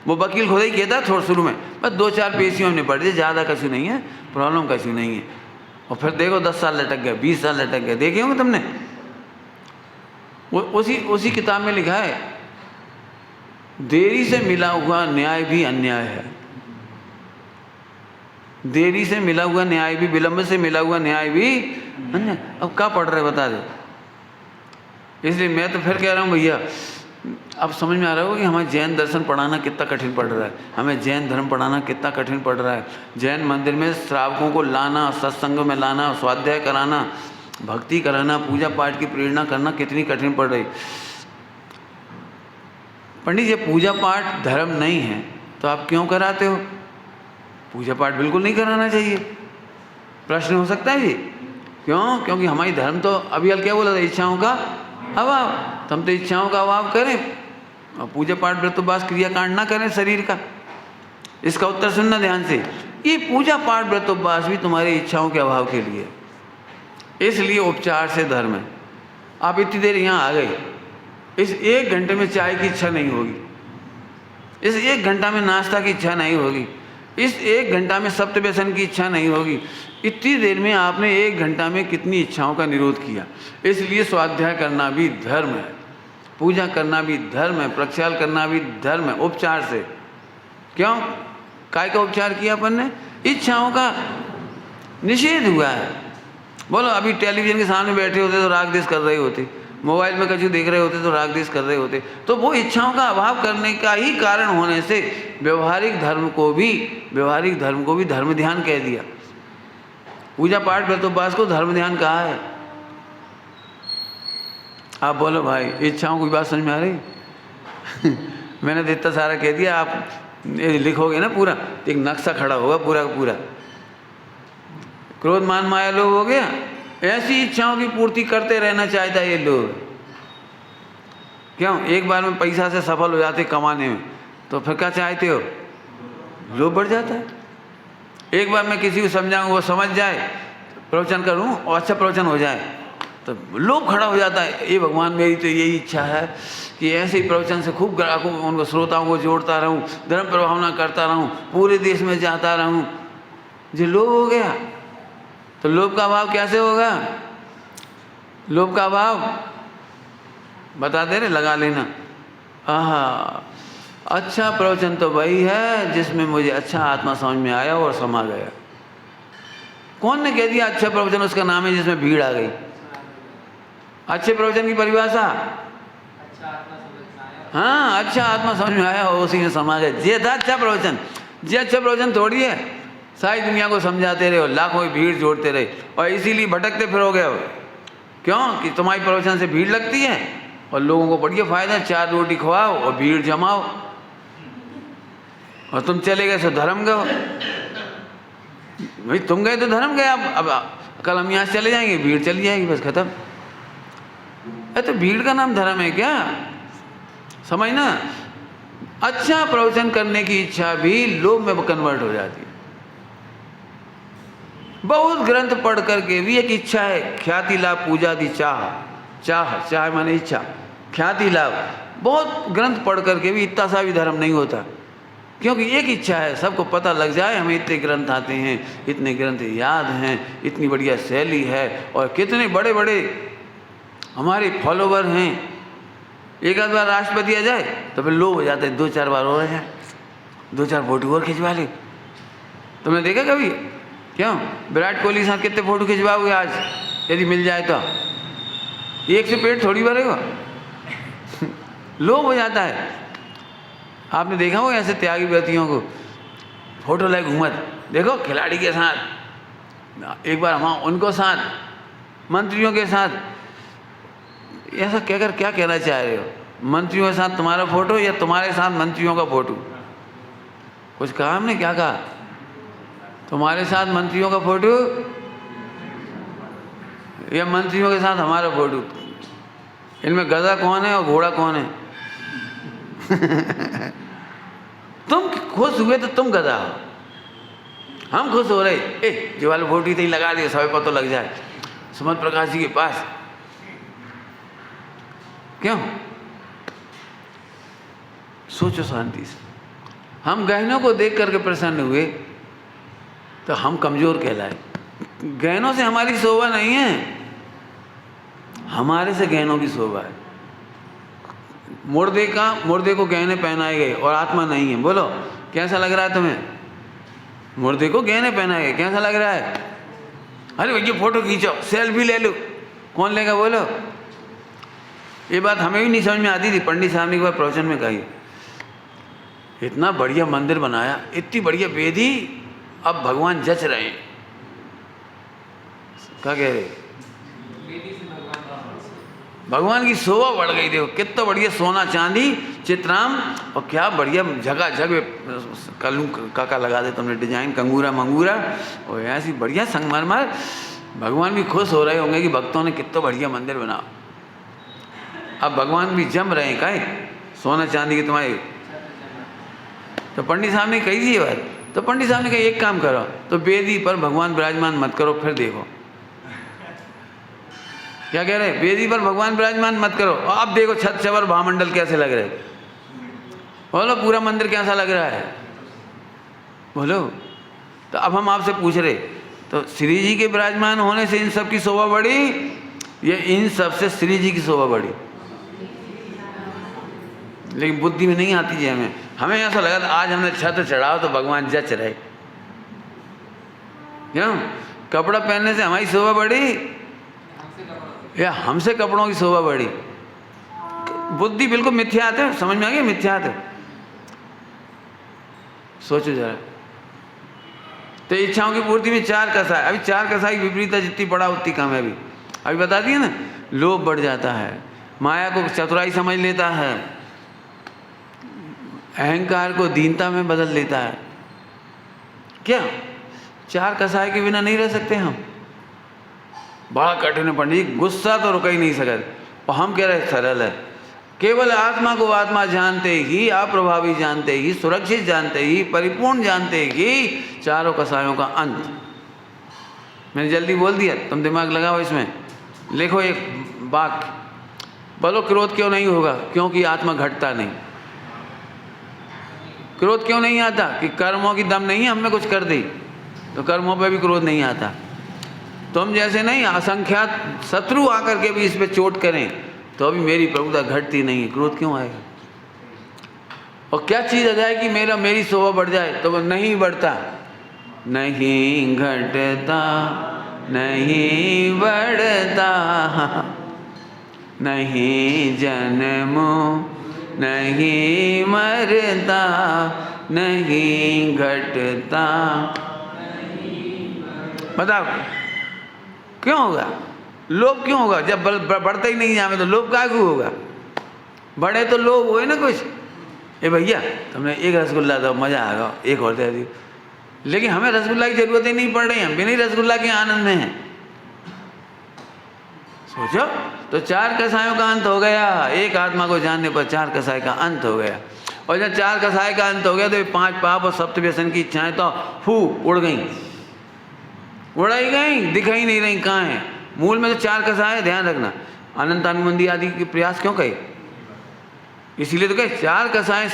वो वकील खुद ही कहता है थोड़ा शुरू में, बस 2-4 पेशियों में निपट जाए, ज़्यादा कछु नहीं है, प्रॉब्लम कछु नहीं है। और फिर देखो 10 साल लटक गए, 20 साल लटक गए, देखे होंगे तुमने। वो उसी किताब में लिखा है, देरी से मिला हुआ न्याय भी अन्याय है। देरी से मिला हुआ न्याय भी, विलंब से मिला हुआ न्याय भी अन्याय। अब क्या पढ़ रहे बता दो। इसलिए मैं तो फिर कह रहा हूँ भैया, अब समझ में आ रहा होगा कि हमें जैन दर्शन पढ़ाना कितना कठिन पड़ रहा है, हमें जैन धर्म पढ़ाना कितना कठिन पड़ रहा है। जैन मंदिर में श्रावकों को लाना, सत्संग में लाना, स्वाध्याय कराना, भक्ति कराना, पूजा पाठ की प्रेरणा करना कितनी कठिन पड़ रही। पंडित जी पूजा पाठ धर्म नहीं है तो आप क्यों कराते हो? पूजा पाठ बिल्कुल नहीं कराना चाहिए। प्रश्न हो सकता है जी, क्यों? क्योंकि हमारी धर्म तो अभी क्या बोला था, इच्छाओं का अभाव। तो हम तो इच्छाओं का अभाव करें और पूजा पाठ व्रत उपवास क्रियाकांड ना करें शरीर का। इसका उत्तर सुनना ध्यान से। ये पूजा पाठ व्रत उपवास भी तुम्हारी इच्छाओं के अभाव के लिए, इसलिए उपचार से धर्म है। आप इतनी देर यहाँ आ गए, इस 1 घंटे में चाय की इच्छा नहीं होगी, इस 1 घंटा में नाश्ता की इच्छा नहीं होगी, इस 1 घंटा में सप्त व्यसन की इच्छा नहीं होगी। इतनी देर में आपने 1 घंटा में कितनी इच्छाओं का निरोध किया। इसलिए स्वाध्याय करना भी धर्म है, पूजा करना भी धर्म है, प्रक्षाल करना भी धर्म है, उपचार से। क्यों? काय का उपचार किया अपन ने? इच्छाओं का निषेध हुआ है। बोलो, अभी टेलीविजन के सामने बैठे होते तो राग द्वेष कर रहे होते, मोबाइल में कछु देख रहे होते तो राग द्वेष कर रहे होते। तो वो इच्छाओं का अभाव करने का ही कारण होने से व्यवहारिक धर्म को भी धर्म ध्यान कह दिया। पूजा पाठ व्रत उपवास को धर्म ध्यान कहा है। आप बोलो भाई, इच्छाओं की बात समझ में आ रही? मैंने तो इतना सारा कह दिया, आप लिखोगे ना पूरा, एक नक्शा खड़ा होगा पूरा का पूरा। क्रोध मान माया लोभ हो गया, ऐसी इच्छाओं की पूर्ति करते रहना चाहता है ये लोग। क्यों? एक बार में पैसा से सफल हो जाते कमाने में, तो फिर क्या चाहते हो? लोभ बढ़ जाता है। एक बार मैं किसी को समझाऊँ, वो समझ जाए, प्रवचन करूँ और अच्छा प्रवचन हो जाए, तो लोभ खड़ा हो जाता है। ये भगवान, मेरी तो यही इच्छा है कि ऐसे ही प्रवचन से खूब ग्राहकों उनको श्रोताओं को जोड़ता रहूँ, धर्म प्रभावना करता रहूँ, पूरे देश में जाता रहूँ। जो लोभ हो गया, तो लोभ का अभाव कैसे होगा? लोभ का अभाव बता दे रहे, लगा लेना। आहा, अच्छा प्रवचन तो वही है जिसमें मुझे अच्छा आत्मा समझ में आया और समा गया। कौन ने कह दिया अच्छा प्रवचन उसका नाम है जिसमें भीड़ आ गई? अच्छे प्रवचन की परिभाषा, हाँ, अच्छा आत्मा समझ में आया और उसी में समा गया। ये था अच्छा प्रवचन। ये अच्छा प्रवचन थोड़ी है सारी दुनिया को समझाते रहे हो, लाखों की भीड़ जोड़ते रहे और इसीलिए भटकते फिरोगे हो। क्यों? कि तुम्हारी प्रवचन से भीड़ लगती है और लोगों को बढ़िया फायदा, 4 रोटी खवाओ और भीड़ जमाओ, और तुम चले गए तो धर्म गए। भाई तुम गए तो धर्म गए। अब कल हम यहाँ से चले जाएंगे, भीड़ चली जाएगी, बस खत्म। तो भीड़ का नाम धर्म है क्या? समझना। अच्छा प्रवचन करने की इच्छा भी लोभ में कन्वर्ट हो जाती है। बहुत ग्रंथ पढ़ करके भी एक इच्छा है, ख्याति लाभ पूजा दी चाह माने इच्छा, ख्याति लाभ। बहुत ग्रंथ पढ़ करके भी इतना सा भी धर्म नहीं होता, क्योंकि एक इच्छा है, सबको पता लग जाए हमें इतने ग्रंथ आते हैं, इतने ग्रंथ याद हैं, इतनी बढ़िया शैली है और कितने बड़े बड़े हमारे फॉलोवर हैं। एक आध बार राष्ट्रपति आ जाए तो फिर लोग हो जाते हैं, 2-4 बार हो रहे हैं, 2-4 फोटो और खिंचवा ले। तुमने देखा कभी? क्यों? विराट कोहली के साथ कितने फोटो खिंचवाओगे आज यदि मिल जाए तो? एक से पेट थोड़ी भरेगा। लोभ हो जाता है। आपने देखा हो ऐसे त्यागी व्रतियों को, फोटो लाइक घूमत, देखो खिलाड़ी के साथ, एक बार हम उनको साथ, मंत्रियों के साथ, ऐसा कहकर क्या कहना चाह रहे हो? मंत्रियों के साथ तुम्हारा फोटो या तुम्हारे साथ मंत्रियों का फोटो? कुछ कहा हमने? क्या कहा? तुम्हारे साथ मंत्रियों का फोटो या मंत्रियों के साथ हमारा फोटो? इनमें गधा कौन है और घोड़ा कौन है? तुम खुश हुए तो तुम गधा हो, हम खुश हो रहे, ये वाले फोटो तो ही लगा दिए, सब पता लग जाए सुमन प्रकाश जी के पास। क्यों? सोचो शांति से। हम गहनों को देख करके प्रसन्न हुए तो हम कमजोर कहलाए। गहनों से हमारी शोभा नहीं है, हमारे से गहनों की शोभा है। मुर्दे को गहने पहनाए गए और आत्मा नहीं है। बोलो कैसा लग रहा है तुम्हें? मुर्दे को गहने पहनाए गए, कैसा लग रहा है? अरे भैया फोटो खींचो, सेल्फी ले लो। कौन लेगा? बोलो। ये बात हमें भी नहीं समझ में आती थी, पंडित साहब ने एक बार प्रवचन में कही, इतना बढ़िया मंदिर बनाया, इतनी बढ़िया वेदी, अब भगवान जच रहे हैं। क्या कह रहे? भगवान की शोभा बढ़ गई। देखो कितना बढ़िया सोना चांदी चित्राम, और क्या बढ़िया जगह जगह कलू काका लगा दे तुमने डिजाइन, कंगूरा मंगूरा, और ऐसी बढ़िया संगमरमर। भगवान भी खुश हो रहे होंगे कि भक्तों ने कितना बढ़िया मंदिर बना। अब भगवान भी जम रहे हैं काहे सोना चांदी के तुम्हारे। तो पंडित साहब ने कही थी ये बात, तो पंडित साहब ने कहा एक काम करो, तो वेदी पर भगवान विराजमान मत करो, फिर देखो। क्या कह रहे? वेदी पर भगवान विराजमान मत करो, अब देखो छत छबर भामंडल कैसे लग रहे। बोलो पूरा मंदिर कैसा लग रहा है, बोलो। तो अब हम आपसे पूछ रहे, तो श्री जी के विराजमान होने से इन सब की शोभा बढ़ी या इन सब से श्री जी की शोभा बढ़ी? लेकिन बुद्धि में नहीं आती है हमें। हमें ऐसा लगा था आज हमने छत चढ़ाओ तो भगवान जच रहे। क्यों? कपड़ा पहनने से हमारी शोभा बढ़ी या हमसे कपड़ों की शोभा बढ़ी? बुद्धि बिल्कुल मिथ्यात है, समझ में आ गया? मिथ्यात है। सोचो जरा। तो इच्छाओं की पूर्ति में चार कसाई, अभी चार कसाई विपरीत है, जितनी बड़ा उतनी कम है। अभी बता दिए ना, लोभ बढ़ जाता है, माया को चतुराई समझ लेता है, अहंकार को दीनता में बदल लेता है। क्या चार कसाई के बिना नहीं रह सकते हम? बड़ा कठिन है पंडित जी, गुस्सा तो रुक ही नहीं सकते। और हम कह रहे सरल है, केवल आत्मा को आत्मा जानते ही, अप्रभावी जानते ही, सुरक्षित जानते ही, परिपूर्ण जानते ही चारों कसायों का अंत। मैंने जल्दी बोल दिया, तुम दिमाग लगाओ इसमें, लिखो एक वाक्य। बोलो क्रोध क्यों नहीं होगा? क्योंकि आत्मा घटता नहीं। क्रोध क्यों नहीं आता? कि कर्मों की दम नहीं है, हमने कुछ कर दी तो कर्मों पे भी क्रोध नहीं आता। तुम जैसे नहीं, असंख्यात शत्रु आकर के भी इस पे चोट करें तो अभी मेरी प्रभुता घटती नहीं है, क्रोध क्यों आएगा? और क्या चीज़ आ जाए कि मेरी शोभा बढ़ जाए तो वो नहीं बढ़ता, नहीं घटता, नहीं बढ़ता, नहीं जन्मो नहीं मरता, नहीं घटता। बताओ क्यों होगा? लोभ क्यों होगा? जब बढ़ता ही नहीं जाए तो लोभ क्या क्यों होगा? बड़े तो लोभ हुए ना कुछ, ए भैया तुमने एक रसगुल्ला दो, मज़ा आ गया, एक और दे दी। लेकिन हमें रसगुल्ला की जरूरत ही नहीं पड़ रही, हम बिना रसगुल्ला के आनंद में हैं। सोचो, तो चार कसायों का अंत हो गया। एक आत्मा को जानने पर चार कसाय का अंत हो गया। और जब चार कसाय का अंत हो गया तो ये पांच पाप और सप्त व्यसन की इच्छाएं तो उड़ गई, उड़ाई गई, दिखाई नहीं रही कहाँ है। मूल में तो चार कसाय, ध्यान रखना। अनंतानुबंधी आदि के प्रयास क्यों कहे? इसीलिए तो कहे चार कसाय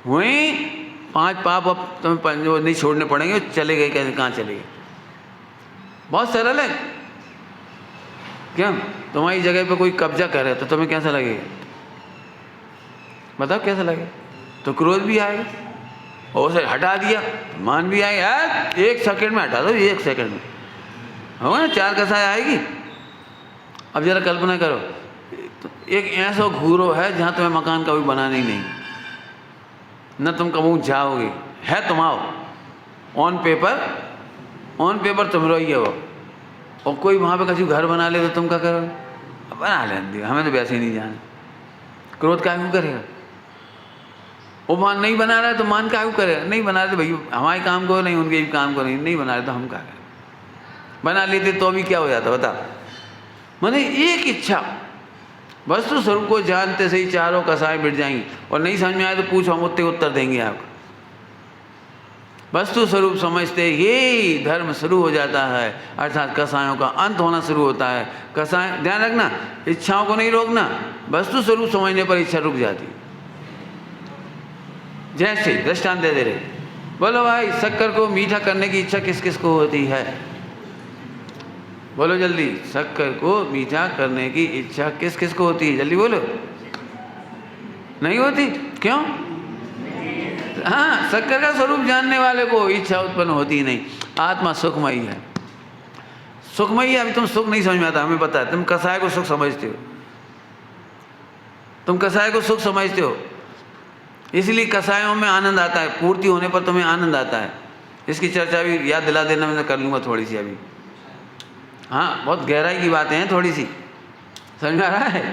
हुई, पांच पाप अब तुम्हें जो नहीं छोड़ने पड़ेंगे, चले गए कैसे, कहाँ चले गए? बहुत सरल है। क्या तुम्हारी जगह पे कोई कब्जा करे तो तुम्हें कैसा लगेगा? बताओ कैसा लगेगा? तो क्रोध भी आएगा, और उसे हटा दिया मान भी आएगा। एक सेकंड में हटा दो, एक सेकंड में होगा ना, चार कसाय आएगी। अब जरा कल्पना करो, तो एक ऐसा घूरो है जहाँ तुम्हें मकान कभी बनाना ही नहीं, न तुम कभी जाओगे, है तुम आओ, ऑन पेपर तुम रही है वो, और कोई वहाँ पे कभी घर बना ले तो तुम क्या करोगे? बना लेंगे, हमें तो वैसे ही नहीं जाना। क्रोध क्या क्यों करेगा? वो मान नहीं बना रहा है तो मान क्या क्यों करेगा? नहीं बना रहे तो भैया हमारे काम को नहीं, उनके भी काम को नहीं बना रहे तो हम क्या करें? बना लेते तो अभी क्या हो जाता बता? मैंने एक इच्छा, वस्तु स्वरूप को जानते से ही चारों कसाएं मिट जाएंगी। और नहीं समझ में आए तो पूछो, हम उत्ते उत्तर देंगे आपको। वस्तु स्वरूप समझते ही धर्म शुरू हो जाता है, अर्थात कसायों का अंत होना शुरू होता है। कसाय, ध्यान रखना, इच्छाओं को नहीं रोकना, वस्तु स्वरूप समझने पर इच्छा रुक जाती। जैसे दृष्टांत दे रहे, बोलो भाई शक्कर को मीठा करने की इच्छा किस किस को होती है? बोलो जल्दी, शक्कर को मीठा करने की इच्छा किस किस को होती है? जल्दी बोलो। नहीं होती, क्यों? हाँ, शक्कर का स्वरूप जानने वाले को इच्छा उत्पन्न होती नहीं। आत्मा सुखमयी है, सुखमयी है। अभी तुम सुख नहीं समझ में आता, हमें पता है। तुम कसाय को सुख समझते हो, तुम कसाय को सुख समझते हो, इसलिए कसायों में आनंद आता है। पूर्ति होने पर तुम्हें आनंद आता है। इसकी चर्चा भी याद दिला देना, मैं कर लूँगा थोड़ी सी अभी। हाँ, बहुत गहराई की बातें हैं, थोड़ी सी समझ में आ रहा है?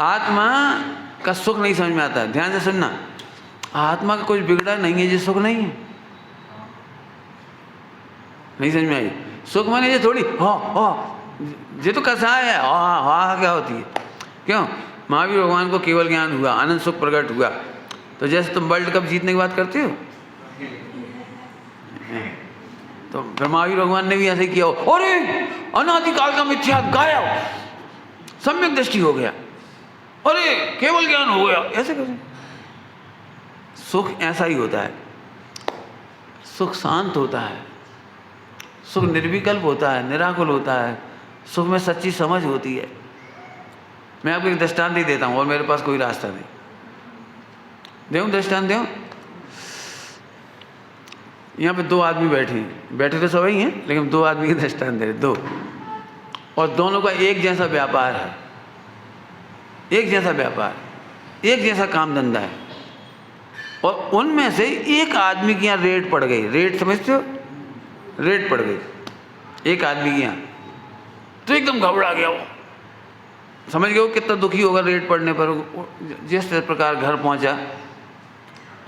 आत्मा का सुख नहीं समझ में आता है। ध्यान से सुनना, आत्मा का कुछ बिगड़ा नहीं है, ये सुख नहीं है। नहीं समझ में आई? सुख माने ये थोड़ी ये तो कसाय है, क्या होती है? क्यों? महावीर भगवान को केवल ज्ञान हुआ, आनंद सुख प्रकट हुआ। तो जैसे तुम वर्ल्ड कप जीतने की बात करते हो, तो फिर महावीर भगवान ने भी ऐसे किया हो, अरे अनादिकाल का मिथ्या गायब, सम्यक दृष्टि हो गया, अरे केवल ज्ञान हो गया, ऐसे कैसे? सुख ऐसा ही होता है। सुख शांत होता है, सुख निर्विकल्प होता है, निराकुल होता है, सुख में सच्ची समझ होती है। मैं आपको एक दृष्टांत ही देता हूँ और मेरे पास कोई रास्ता नहीं। देऊँ दृष्टांत देऊँ? यहाँ पे दो आदमी बैठे तो सब ही हैं, लेकिन दो आदमी के दृष्टांत दे रहे, दो, और दोनों का एक जैसा व्यापार है, एक जैसा व्यापार, एक जैसा काम धंधा है, और उनमें से एक आदमी की यहाँ रेट पड़ गई। रेट समझते हो? रेट पड़ गई एक आदमी की यहाँ, तो एकदम घबरा गया वो। समझ गए वो कितना दुखी होगा रेट पड़ने पर। जिस प्रकार घर पहुँचा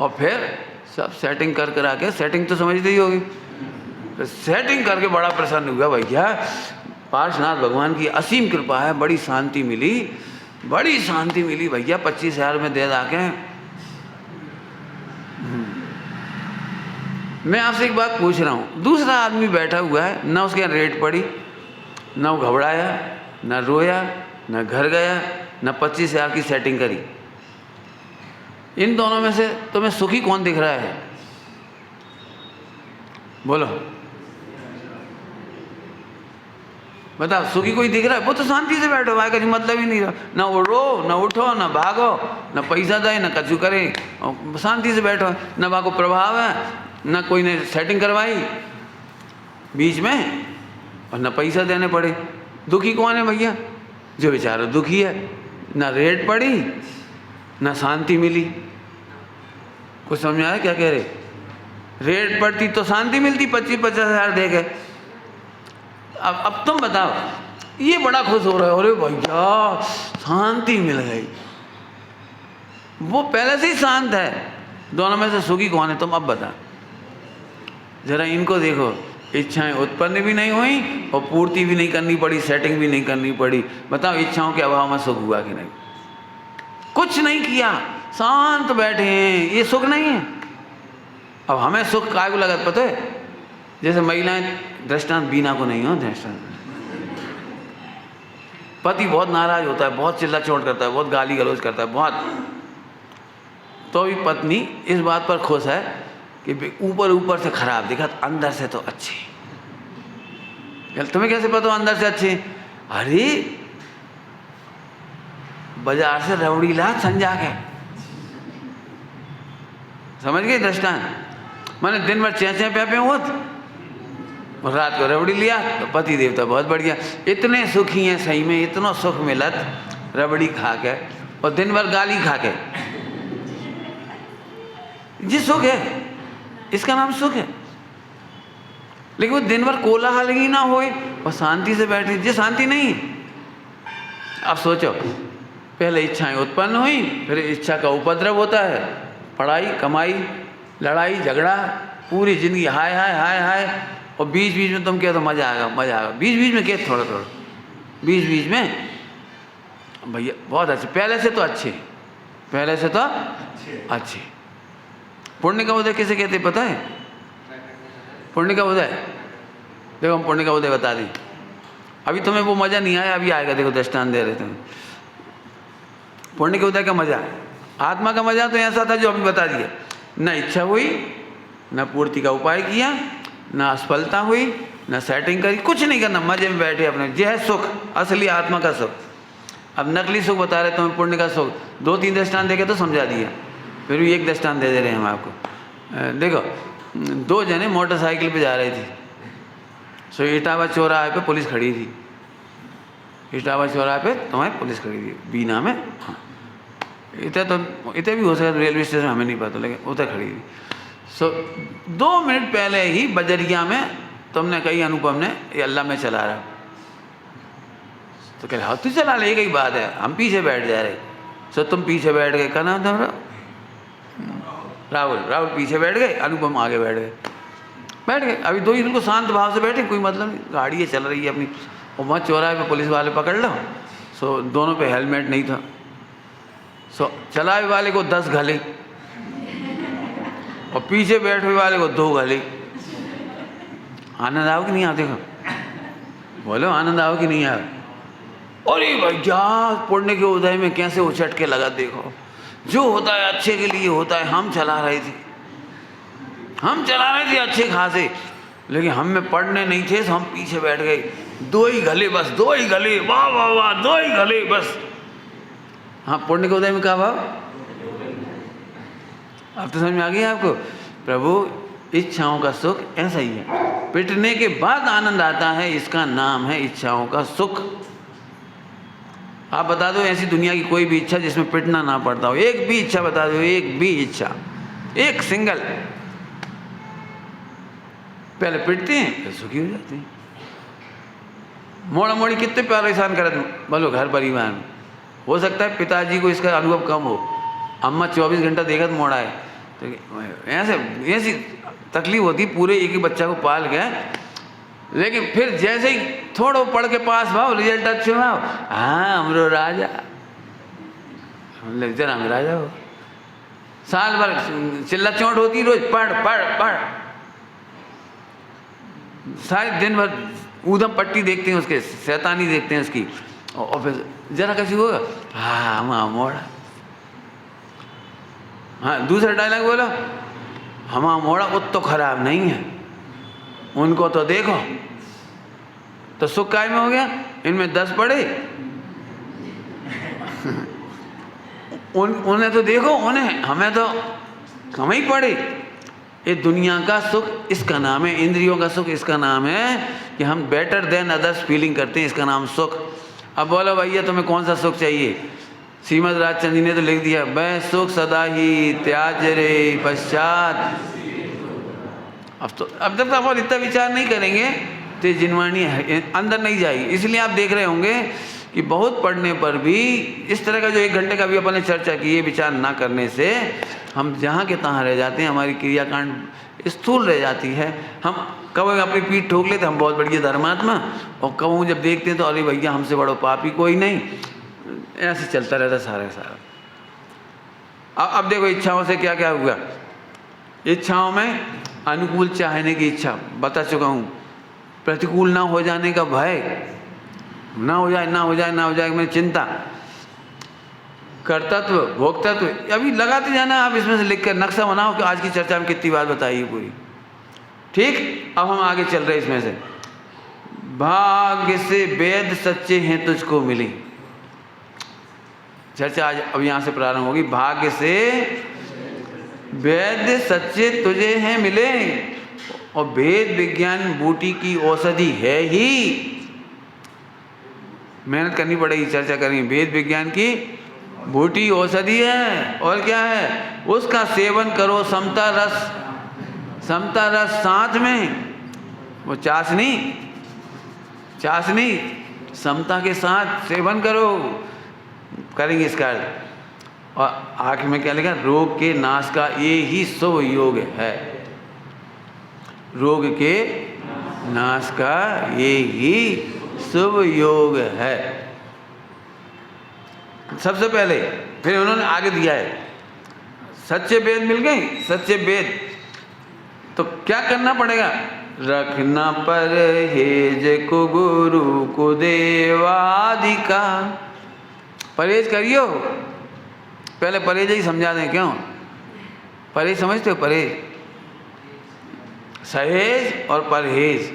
और फिर सब सेटिंग कर करा के, सेटिंग तो समझते ही होगी, तो सेटिंग करके बड़ा प्रसन्न हुआ। भैया पार्श्वनाथ भगवान की असीम कृपा है, बड़ी शांति मिली, बड़ी शांति मिली भैया, 25,000 में दे दा के। मैं आपसे एक बात पूछ रहा हूँ, दूसरा आदमी बैठा हुआ है, ना उसके यहाँ रेट पड़ी, ना वो घबराया, ना रोया, ना घर गया, ना 25,000 की सेटिंग करी। इन दोनों में से तुम्हें सुखी कौन दिख रहा है? बोलो, बताओ, सुखी कोई दिख रहा है? वो तो शांति से बैठो भाई, कभी मतलब ही नहीं रहा, ना उड़ो, ना उठो, ना भागो, ना पैसा दे, ना कछु करे, शांति से बैठो, ना वहाँ को प्रभाव है, ना कोई ने सेटिंग करवाई बीच में, और ना पैसा देने पड़े। दुखी कौन है भैया? जो बेचारा दुखी है, ना रेट पड़ी, ना शांति मिली। कुछ समझ में आया क्या कह रहे? रेट पड़ती तो शांति मिलती, 25,000 दे गए। अब तुम बताओ, ये बड़ा खुश हो रहा है, अरे भैया शांति मिल गई, वो पहले से ही शांत है। दोनों में से सुखी कौन है? तुम अब बता जरा। इनको देखो, इच्छाएं उत्पन्न भी नहीं हुई और पूर्ति भी नहीं करनी पड़ी, सेटिंग भी नहीं करनी पड़ी। बताओ, इच्छाओं के अभाव में सुख हुआ कि नहीं? कुछ नहीं किया, शांत बैठे हैं, ये सुख नहीं है। अब हमें सुख काय को लगा पता है? जैसे महिलाएं, दृष्टांत बीना को नहीं हो, दृष्टांत पति बहुत नाराज होता है, बहुत चिल्ला चोट करता है, बहुत गाली गलौज करता है, बहुत, तो भी पत्नी इस बात पर खुश है कि ऊपर ऊपर से खराब दिखा, अंदर से तो अच्छी। तुम्हें कैसे पता अंदर से अच्छी? अरे बाजार से रबड़ी ला संजा के, समझ गए दृष्टांत? मैंने दिन भर चें चें पे होत और रात को रबड़ी लिया, तो पति देवता बहुत बढ़िया, इतने सुखी हैं सही में, इतना सुख मिलत रबड़ी खा के और दिन भर गाली खा के। जी सुख है, इसका नाम सुख है। लेकिन वो दिन भर कोलाहल ही ना होए और शांति से बैठे, जी शांति नहीं। अब सोचो, पहले इच्छाएं उत्पन्न हुई, फिर इच्छा का उपद्रव होता है, पढ़ाई, कमाई, लड़ाई, झगड़ा, पूरी जिंदगी हाय हाय हाय हाय, और बीच बीच में तुम कहते तो मज़ा आएगा, मज़ा आएगा, बीच बीच में कहते थोड़ा थोड़ा, बीच बीच में भैया बहुत अच्छे, पहले से तो अच्छे, पहले से तो अच्छे। पुण्य का उदय किसे कहते पता है? पुण्य का उदय, देखो हम पुण्य का उदय बता दें। अभी तुम्हें वो मज़ा नहीं आया, अभी आएगा, देखो दृष्टांत दे रहे थे। पुण्य के उदय का मज़ा, आत्मा का मज़ा तो ऐसा था जो अभी बता दिया, न इच्छा हुई, न पूर्ति का उपाय किया, न असफलता हुई, न सेटिंग करी, कुछ नहीं करना, मजे में बैठे अपने। यह है सुख, असली आत्मा का सुख। अब नकली सुख बता रहे तुम्हें, पुण्य का सुख। 2-3 दृष्टांत देखे तो समझा दिया, फिर भी एक दृष्टांत दे रहे हैं हम आपको। देखो, 2 जने मोटरसाइकिल पे जा रहे थे, सो इटावा चौराहे पे पुलिस खड़ी थी, इटावा चौराहे पे तुम्हारी पुलिस खड़ी थी, बीना में। हाँ, इतने भी हो सकता, रेलवे स्टेशन हमें नहीं पता, लेकिन उधर खड़ी थी। सो 2 मिनट पहले ही बजरिया में तुमने कही अनुपम ने, ये अल्लाह में चला रहा, तो कह हाँ तू चला ले, एक ही बात है, हम पीछे बैठ जा रहे। सो तुम पीछे बैठ गए, क्या नाम था मेरा, राहुल पीछे बैठ गए, अनुपम आगे बैठ गए। अभी दो ही बिल्कुल शांत भाव से बैठे, कोई मतलब नहीं, गाड़ी है चल रही है अपनी, और वहाँ चौराहे पे पुलिस वाले पकड़ लो। सो दोनों पे हेलमेट नहीं था। सो चलाए वाले को 10 घले और पीछे बैठे वाले को 2 घले। आनंद आओ कि नहीं आओ, देखो बोलो आनंद आओ कि नहीं आओ। अरे भैया पुण्य के उदय में कैसे उछट के लगा, देखो जो होता है अच्छे के लिए होता है। हम चला रहे थे अच्छे खासे, लेकिन हम में पढ़ने नहीं थे, तो हम पीछे बैठ गए। 2 ही घले बस, 2 ही घले, वाह वाह वाह, 2 ही घले बस। हाँ पुण्य के उदय में क्या भाव, अब तो समझ में आ गया आपको। प्रभु इच्छाओं का सुख ऐसा ही है, पिटने के बाद आनंद आता है, इसका नाम है इच्छाओं का सुख। आप बता दो ऐसी दुनिया की कोई भी इच्छा जिसमें पिटना ना पड़ता हो, एक भी इच्छा बता दो, एक भी इच्छा, एक सिंगल। पहले पिटते हैं फिर सुखी हो जाते हैं। मोड़ा मोड़ी कितने परेशान करे बोलो घर परिवार में। हो सकता है पिताजी को इसका अनुभव कम हो, अम्मा 24 घंटा देखत मोड़ा है, तो ऐसी तकलीफ होती, पूरे एक ही बच्चा को पाल गए, लेकिन फिर जैसे ही थोड़ा पढ़ के पास भाव, रिजल्ट अच्छे भाव, हाँ हमरो राजा, जरा हम राजा हो। साल भर चिल्ला चोट होती रोज, पढ़ पढ़ पढ़, सारे दिन भर ऊधम पट्टी देखते हैं उसके, शैतानी देखते हैं उसकी, और फिर जरा कैसी होगा, हाँ हम मोड़ा। हाँ दूसरा डायलॉग बोलो, हम मोड़ा वो तो खराब नहीं है, उनको तो देखो, तो सुख काय में हो गया, इनमें 10 पड़े उन्हें तो देखो, उन्हें, हमें तो कम ही पड़े। ये दुनिया का सुख इसका नाम है, इंद्रियों का सुख इसका नाम है कि हम बेटर देन अदर्स फीलिंग करते हैं, इसका नाम सुख। अब बोलो भैया तुम्हें कौन सा सुख चाहिए। श्रीमद राजचंद्र जी ने तो लिख दिया, वह सुख सदा ही त्याज रे पश्चात। अब जब तक आप इतना विचार नहीं करेंगे तो जिनवाणी अंदर नहीं जाएगी। इसलिए आप देख रहे होंगे कि बहुत पढ़ने पर भी इस तरह का जो 1 घंटे का भी अपन ने चर्चा की, ये विचार ना करने से हम जहाँ के तहाँ रह जाते हैं, हमारी क्रियाकांड स्थूल रह जाती है। हम कभी अपनी पीठ ठोक लेते हम बहुत बढ़िया धर्मात्मा, और कभी जब देखते हैं तो अरे भैया हमसे बड़ो पापी कोई नहीं, ऐसे चलता रहता सारा। अब देखो इच्छाओं से क्या क्या हुआ। इच्छाओं में अनुकूल चाहने की इच्छा बता चुका हूँ, प्रतिकूल ना हो जाने का भय, ना हो जाए मेरी चिंता, कर्तत्व भोक्तत्व, अभी लगाते जाना आप, इसमें से लिख कर नक्शा बनाओ कि आज की चर्चा में कितनी बात बताई पूरी। ठीक, अब हम आगे चल रहे इसमें से। भाग्य से वेद सच्चे हैं तुझको मिले, चर्चा आज अब यहाँ से प्रारंभ होगी। भाग्य से वेद सच्चे तुझे हैं मिले, और वेद विज्ञान बूटी की औषधि है ही, मेहनत करनी पड़ेगी, चर्चा करेंगे। वेद विज्ञान की बूटी औषधि है, और क्या है, उसका सेवन करो समता रस साथ में, वो चाशनी समता के साथ सेवन करो, करेंगे इसका। और आखिर में क्या लिखा, रोग के नाश का ये ही शुभ योग है, रोग के नाश का ये ही शुभ योग है। सबसे पहले फिर उन्होंने आगे दिया है, सच्चे वेद मिल गए, सच्चे वेद तो क्या करना पड़ेगा, रखना परहेज को गुरु को देवादिका। परहेज करियो, पहले परहेज ही समझा दें, क्यों परहेज समझते हो, परहेज, सहेज और परहेज,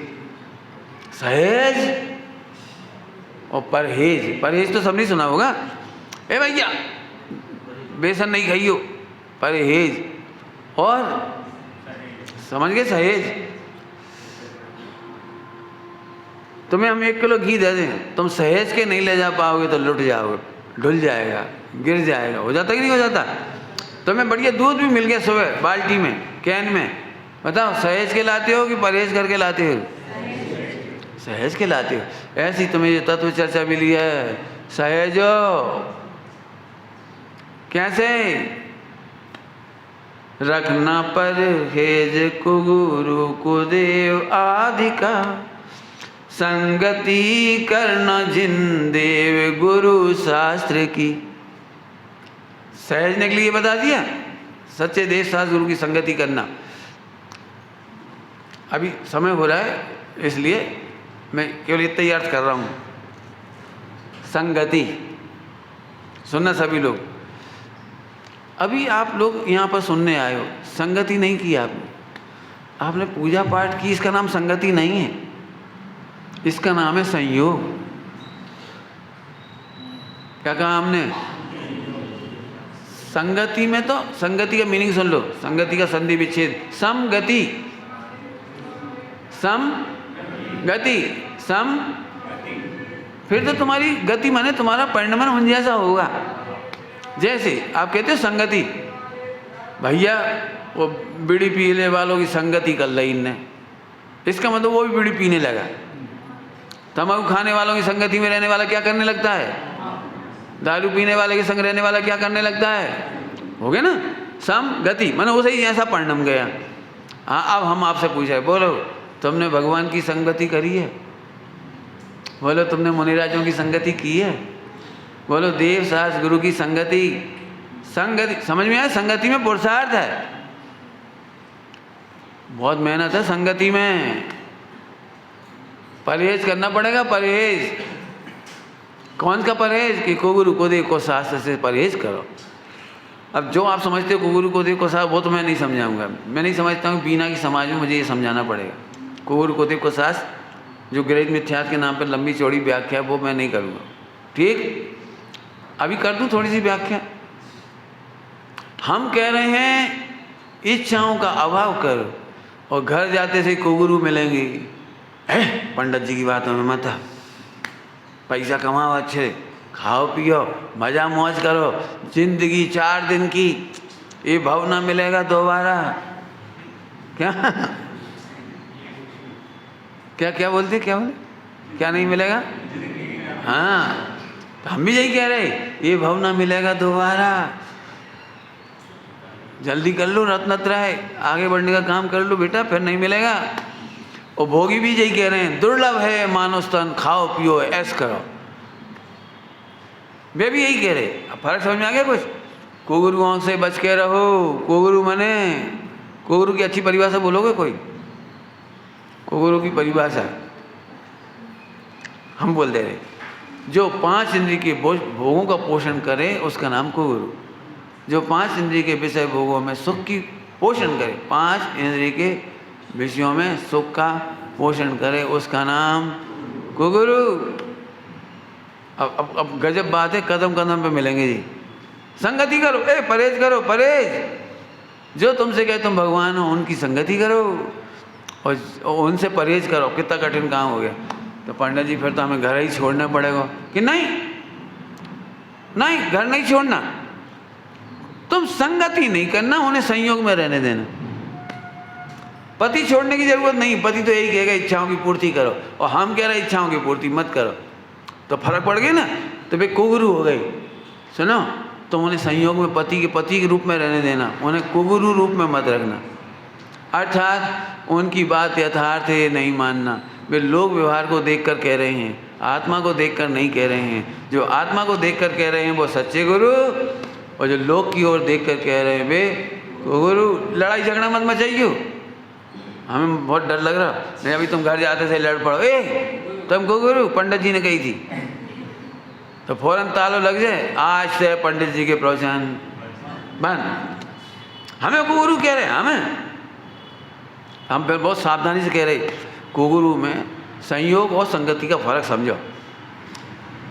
सहेज और परहेज तो सबने सुना होगा। ए भैया बेसन नहीं खाइयो, परहेज, और समझ गए सहेज। तुम्हें हम 1 किलो घी दे दें, तुम सहेज के नहीं ले जा पाओगे तो लुट जाओगे, ढुल जाएगा, गिर जाएगा, हो जाता कि नहीं हो जाता। तुम्हें बढ़िया दूध भी मिल गया सुबह बाल्टी में, कैन में, बताओ सहेज के लाते हो कि परहेज करके लाते हो, सहज कहलाते हो। ऐसी तुम्हें ये तत्व चर्चा मिली है, सहज हो। कैसे? रखना परहेज को गुरु को देव आदि का, संगति करना जिन देव गुरु शास्त्र की। सहजने के लिए बता दिया, सच्चे देव शास्त्र गुरु की संगति करना। अभी समय हो रहा है इसलिए मैं केवल इतना ही अर्थ कर रहा हूँ। संगति सुनना सभी लोग। अभी आप लोग यहाँ पर सुनने आए हो, संगति नहीं की आपने, आपने पूजा पाठ की, इसका नाम संगति नहीं है, इसका नाम है संयोग। क्या कहा हमने? संगति में तो संगति का मीनिंग सुन लो, संगति का संधि विच्छेद, समगति, सम गति, सम, फिर तो तुम्हारी गति माने तुम्हारा परिणमन उन जैसा होगा। जैसे आप कहते हो संगति, भैया वो बीड़ी पीने वालों की संगति कर ली इनने, इसका मतलब वो भी बीड़ी पीने लगा। तंबाकू खाने वालों की संगति में रहने वाला क्या करने लगता है? दारू पीने वाले के संग रहने वाला क्या करने लगता है? हो गया ना सम गति, माने वो सही जैसा परिणम गया। हाँ, अब हम आपसे पूछे, बोलो तुमने भगवान की संगति करी है? बोलो तुमने मुनिराजों की संगति की है? बोलो देव शास्त्र गुरु की संगति। संगति समझ में आया? संगति में पुरुषार्थ है, बहुत मेहनत है संगति में, परहेज करना पड़ेगा। परहेज कौन का परहेज? कि को गुरु को देव को शास्त्र से परहेज करो। अब जो आप समझते हो को गुरु को देव को शास्त्र, वो तो मैं नहीं समझाऊंगा। मैं नहीं समझता हूँ बीना की समाज में मुझे ये समझाना पड़ेगा। को गुरु को देव को शास्त्र जो ग्रहित मिथ्यात्व के नाम पर लंबी चौड़ी व्याख्या है वो मैं नहीं करूँगा। ठीक, अभी कर दूँ थोड़ी सी व्याख्या। हम कह रहे हैं इच्छाओं का अभाव करो, और घर जाते से को गुरु मिलेंगे। पंडित जी की बातों में मत, पैसा कमाओ, अच्छे खाओ पियो, मजा मौज करो, जिंदगी 4 दिन की, ये भाव ना मिलेगा दोबारा। क्या क्या क्या बोलते, क्या बोले, क्या नहीं मिलेगा? हाँ, तो हम भी यही कह रहे, ये भाव ना मिलेगा दोबारा। जल्दी कर लो, रत्नत्र है, आगे बढ़ने का काम कर लो बेटा, फिर नहीं मिलेगा। और भोगी भी यही कह रहे हैं, दुर्लभ है मानव स्तन, खाओ पियो ऐश करो। वे भी यही कह रहे। अब फर्क समझ में आ गया कुछ? कुगुरुओं से बच के रहो। कुगुरु मने, कुगुरु की अच्छी परिभाषा बोलोगे कोई? कुगुरु की परिभाषा हम बोल दे रहे, जो 5 इंद्रिय के भोगों का पोषण करे उसका नाम कुगुरु। जो 5 इंद्रिय के विषय भोगों में सुख की पोषण करे, 5 इंद्रिय के विषयों में सुख का पोषण करे, उसका नाम कुगुरु। अब गजब बात है, कदम कदम पे मिलेंगे जी। संगति करो, परहेज करो, परहेज। जो तुमसे कहे तुम भगवान हो उनकी संगति करो और उनसे परहेज करो। कितना कठिन काम हो गया। तो पंडित जी फिर तो हमें घर ही छोड़ना पड़ेगा कि नहीं? नहीं, घर नहीं छोड़ना, तुम संगति नहीं करना, उन्हें संयोग में रहने देना। पति छोड़ने की जरूरत नहीं, पति तो यही कहेगा इच्छाओं की पूर्ति करो, और हम कह रहे हैं इच्छाओं की पूर्ति मत करो, तो फर्क पड़ गया ना। तो भाई कुगुरु हो गई। सुनो, तुम उन्हें संयोग में पति के रूप में रहने देना, उन्हें कुगुरु रूप में मत रखना। अर्थात उनकी बात यथार्थ है नहीं मानना। वे लोक व्यवहार को देखकर कह रहे हैं, आत्मा को देखकर नहीं कह रहे हैं। जो आत्मा को देखकर कह रहे हैं वो सच्चे गुरु, और जो लोक की ओर देखकर कह रहे हैं वे कुगुरु। लड़ाई झगड़ा मत मचाइयो, हमें बहुत डर लग रहा। नहीं, अभी तुम घर जाते थे लड़ पड़ो, तुम कुगुरु पंडित जी ने कही थी, तो फौरन तालों लग जाए, आज से पंडित जी के प्रवचन बंद। हमें कुगुरु कह रहे हैं, हम फिर बहुत सावधानी से कह रहे, कुगुरु में संयोग और संगति का फर्क समझो।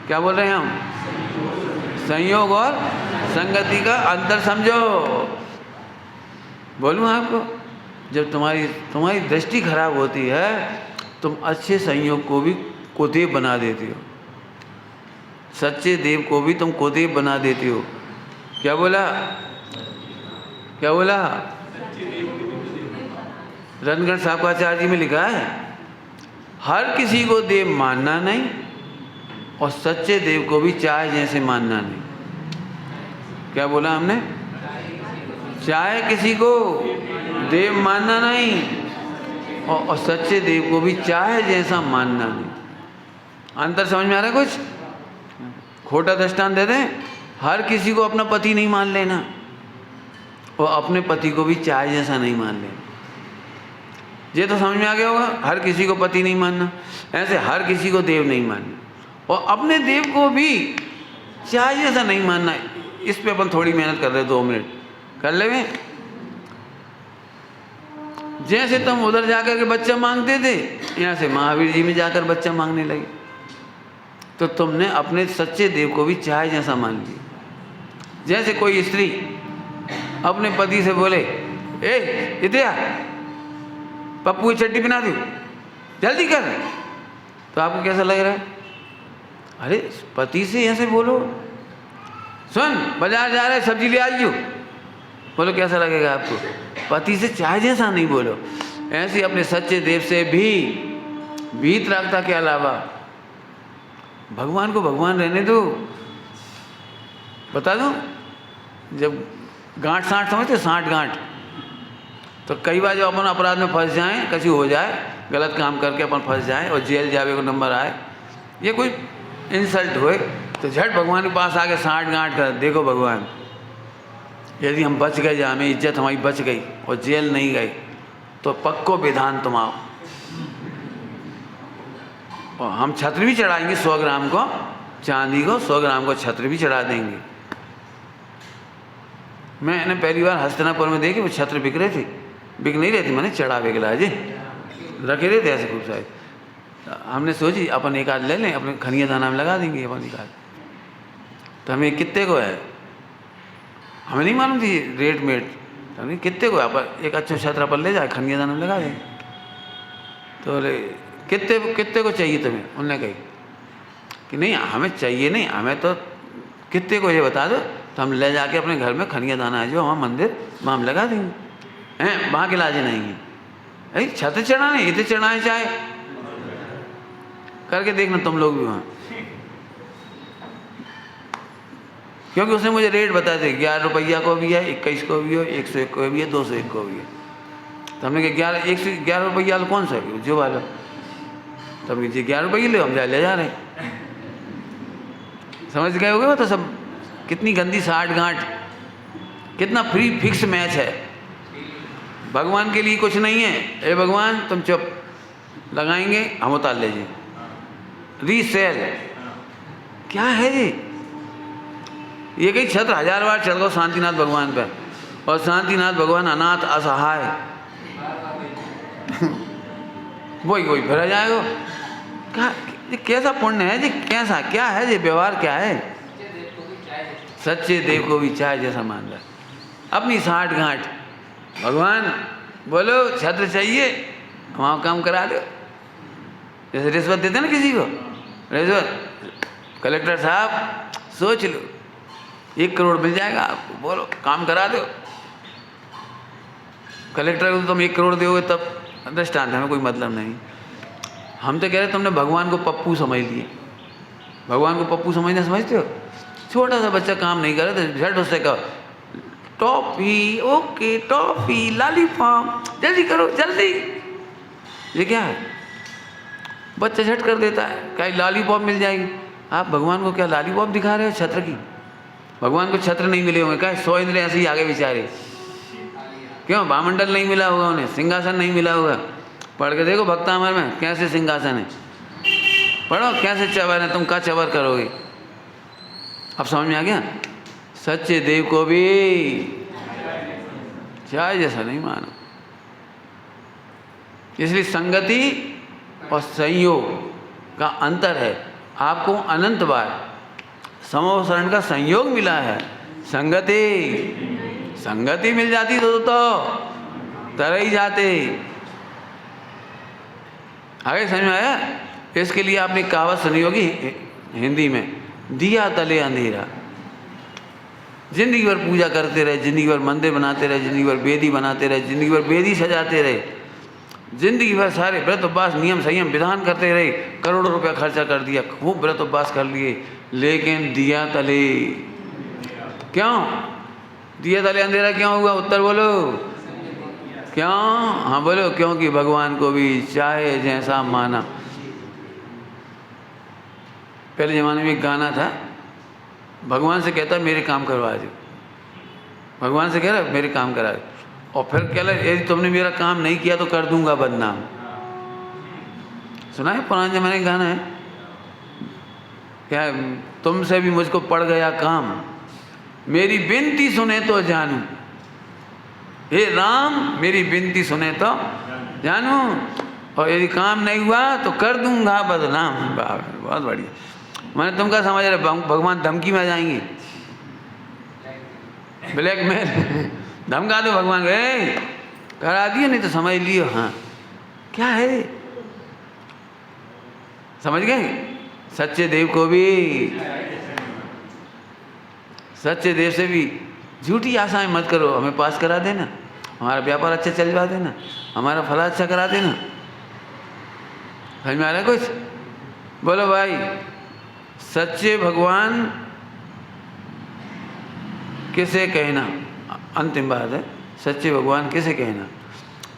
क्या बोल रहे हैं हम? संयोग और संगति का अंतर समझो। बोलूँ आपको, जब तुम्हारी दृष्टि खराब होती है, तुम अच्छे संयोग को भी कुदेव बना देती हो, सच्चे देव को भी तुम कुदेव बना देती हो। क्या बोला? क्या बोला? रणगढ़ साहब का आचार्य जी में लिखा है, हर किसी को देव मानना नहीं और सच्चे देव को भी चाहे जैसे मानना नहीं। क्या बोला हमने? चाहे किसी को देव मानना नहीं और सच्चे देव को भी चाहे जैसा मानना नहीं। अंतर समझ में आ रहा है कुछ? खोटा दृष्टांत दे दें, हर किसी को अपना पति नहीं मान लेना और अपने पति को भी चाहे जैसा नहीं मान लेना। ये तो समझ में आ गया होगा। हर किसी को पति नहीं मानना, ऐसे हर किसी को देव नहीं मानना और अपने देव को भी चाहे जैसा नहीं मानना। इस पे अपन थोड़ी मेहनत कर रहे, 2 मिनट कर ले। जैसे तुम उधर जाकर के बच्चा मांगते थे, यहाँ से महावीर जी में जाकर बच्चा मांगने लगे, तो तुमने अपने सच्चे देव को भी चाहे जैसा मान लिया। जैसे कोई स्त्री अपने पति से बोले, ए इतिया पप्पू की चड्डी बना दो, जल्दी कर, तो आपको कैसा लग रहा है? अरे पति से ऐसे बोलो, सुन बाजार जा रहे सब्जी ले आइयो, बोलो कैसा लगेगा आपको? पति से चाहे जैसा नहीं बोलो। ऐसे अपने सच्चे देव से भी वीतरागता के अलावा भगवान को भगवान रहने दो। बता दूं, जब गांठ साठ समझते, साठ गांठ, तो कई बार जब अपन अपराध में फंस जाएं, कहीं हो जाए गलत काम करके अपन फंस जाएं और जेल जावे को नंबर आए, ये कोई इंसल्ट होए, तो झट भगवान के पास आके साठ गांठ कर, देखो भगवान यदि हम बच गए, या हमें इज्जत हमारी बच गई और जेल नहीं गई, तो पक्को विधान तुम आओ और हम छत्र भी चढ़ाएंगे 100 ग्राम को चांदी को, 100 ग्राम को छत्र भी चढ़ा देंगे। मैंने पहली बार हस्तिनापुर में देखे, वो छत्र बिक रहे थे, बिक नहीं रहे थे, मैंने चढ़ा बिकला जी, रखे रहे थे ऐसे खूब सारे। हमने सोची अपन एक आध ले लें, अपने खनिया दाना में लगा देंगे अपन एक आध। तो हमें कितने को है, हमें नहीं मालूम थी रेट मेट, तो हमें कितने को है, एक अच्छा छत्र अपन ले जाए खनिया दाना में लगा देंगे। तो बोले कितने को चाहिए तुम्हें? उन्होंने कही कि नहीं हमें चाहिए नहीं, हमें तो कितने को ये बता दो, तो हम ले जाके अपने घर में खनिया दाना है जो वहाँ मंदिर, वहाँ हम लगा देंगे। हैं वहाँ के लाजे नहीं है, अरे छत्र चढ़ाने इतने चढ़ाए चाहे करके देखना तुम लोग भी वहाँ, क्योंकि उसने मुझे रेट बताए थे, 11 रुपया को भी है, 21 को भी है, 101 को भी है, 201 को भी है। तो हमने कहा 11 रुपया कौन सा है जो वाला, तब जी 11 रुपये ले, हम ले जा रहे हैं। समझ गए होगे? वो तो सब कितनी गंदी 60 गांठ, कितना फ्री फिक्स मैच है। भगवान के लिए कुछ नहीं है, ए भगवान तुम चुप, लगाएंगे हम उतार लीजिए, रीसेल क्या है ये कहीं छत्र 1000 बार चढ़ गो शांतिनाथ भगवान पर, और शांतिनाथ भगवान अनाथ असहाय वही भरा जाएगा। क्या कैसा पुण्य है जी, कैसा क्या है जी, व्यवहार क्या है? सच्चे देव को भी चाहे जैसा मान रहा है। अपनी 60 गांठ, भगवान बोलो छत्र चाहिए, वहाँ काम करा दो। जैसे रिश्वत देते ना किसी को, रिश्वत कलेक्टर साहब सोच लो 1 करोड़ मिल जाएगा आपको, बोलो काम करा दो। कलेक्टर को तुम 1 करोड़ दोगे तब दृष्टांत, हमें कोई मतलब नहीं। हम तो कह रहे तुमने भगवान को पप्पू समझ लिए। भगवान को पप्पू समझना समझते हो? छोटा सा बच्चा काम नहीं करे तो झट उससे कहो टॉफी, ओके टॉफी, लॉलीपॉप, जल्दी करो जल्दी। ये क्या है? बच्चा झट कर देता है, क्या लॉलीपॉप मिल जाएगी। आप भगवान को क्या लॉलीपॉप दिखा रहे हो छत्र की? भगवान को छत्र नहीं मिले होंगे, क्या 100 इंद्र ऐसे ही आगे बेचारे, क्यों भामंडल नहीं मिला होगा उन्हें, सिंहासन नहीं मिला होगा। पढ़ के देखो भक्तामर में कैसे सिंहासन है, पढ़ो कैसे चवर है, तुम क्या चवर करोगे। अब समझ में आ गया? सच्चे देव को भी चाहे जैसा नहीं मानो। इसलिए संगति और संयोग का अंतर है। आपको अनंत बार समोसरण का संयोग मिला है, संगति मिल जाती तो तरह ही जाते। आगे समझ में आया? इसके लिए आपने कहावत सुनी होगी हिंदी में, दिया तले अंधेरा। जिंदगी भर पूजा करते रहे, जिंदगी भर मंदिर बनाते रहे, जिंदगी भर बेदी बनाते रहे, जिंदगी भर बेदी सजाते रहे, जिंदगी भर सारे व्रत उपवास नियम संयम विधान करते रहे, करोड़ों रुपया खर्चा कर दिया, खूब व्रत उपवास कर लिए, लेकिन दिया तले क्यों? दिया तले अंधेरा क्यों हुआ? उत्तर बोलो क्यों? हाँ बोलो, क्योंकि भगवान को भी चाहे जैसा माना। पहले ज़माने में एक गाना था, भगवान से कहता मेरे काम करवा दो, भगवान से कह रहा मेरे काम करा दो, और फिर कह रहा यदि तुमने मेरा काम नहीं किया तो कर दूंगा बदनाम। सुना है, पुराने ज़माने का गाना है क्या? तुमसे भी मुझको पड़ गया काम, मेरी विनती सुने तो जानू, हे राम मेरी विनती सुने तो जानू, और यदि काम नहीं हुआ तो कर दूंगा बदनाम। बहुत बढ़िया। मैंने तुम क्या समझ रहे भगवान धमकी में आ जाएंगे? ब्लैकमेल धमका दो भगवान गए करा दियो, नहीं तो समझ लियो। हाँ क्या है, समझ गए? सच्चे देव को भी, सच्चे देव से भी झूठी आशाएं मत करो, हमें पास करा देना, हमारा व्यापार अच्छा चलवा देना, हमारा फला अच्छा करा देना। समझ में आ रहा है कुछ? बोलो भाई, सच्चे भगवान किसे कहना? अंतिम बात है, सच्चे भगवान किसे कहना?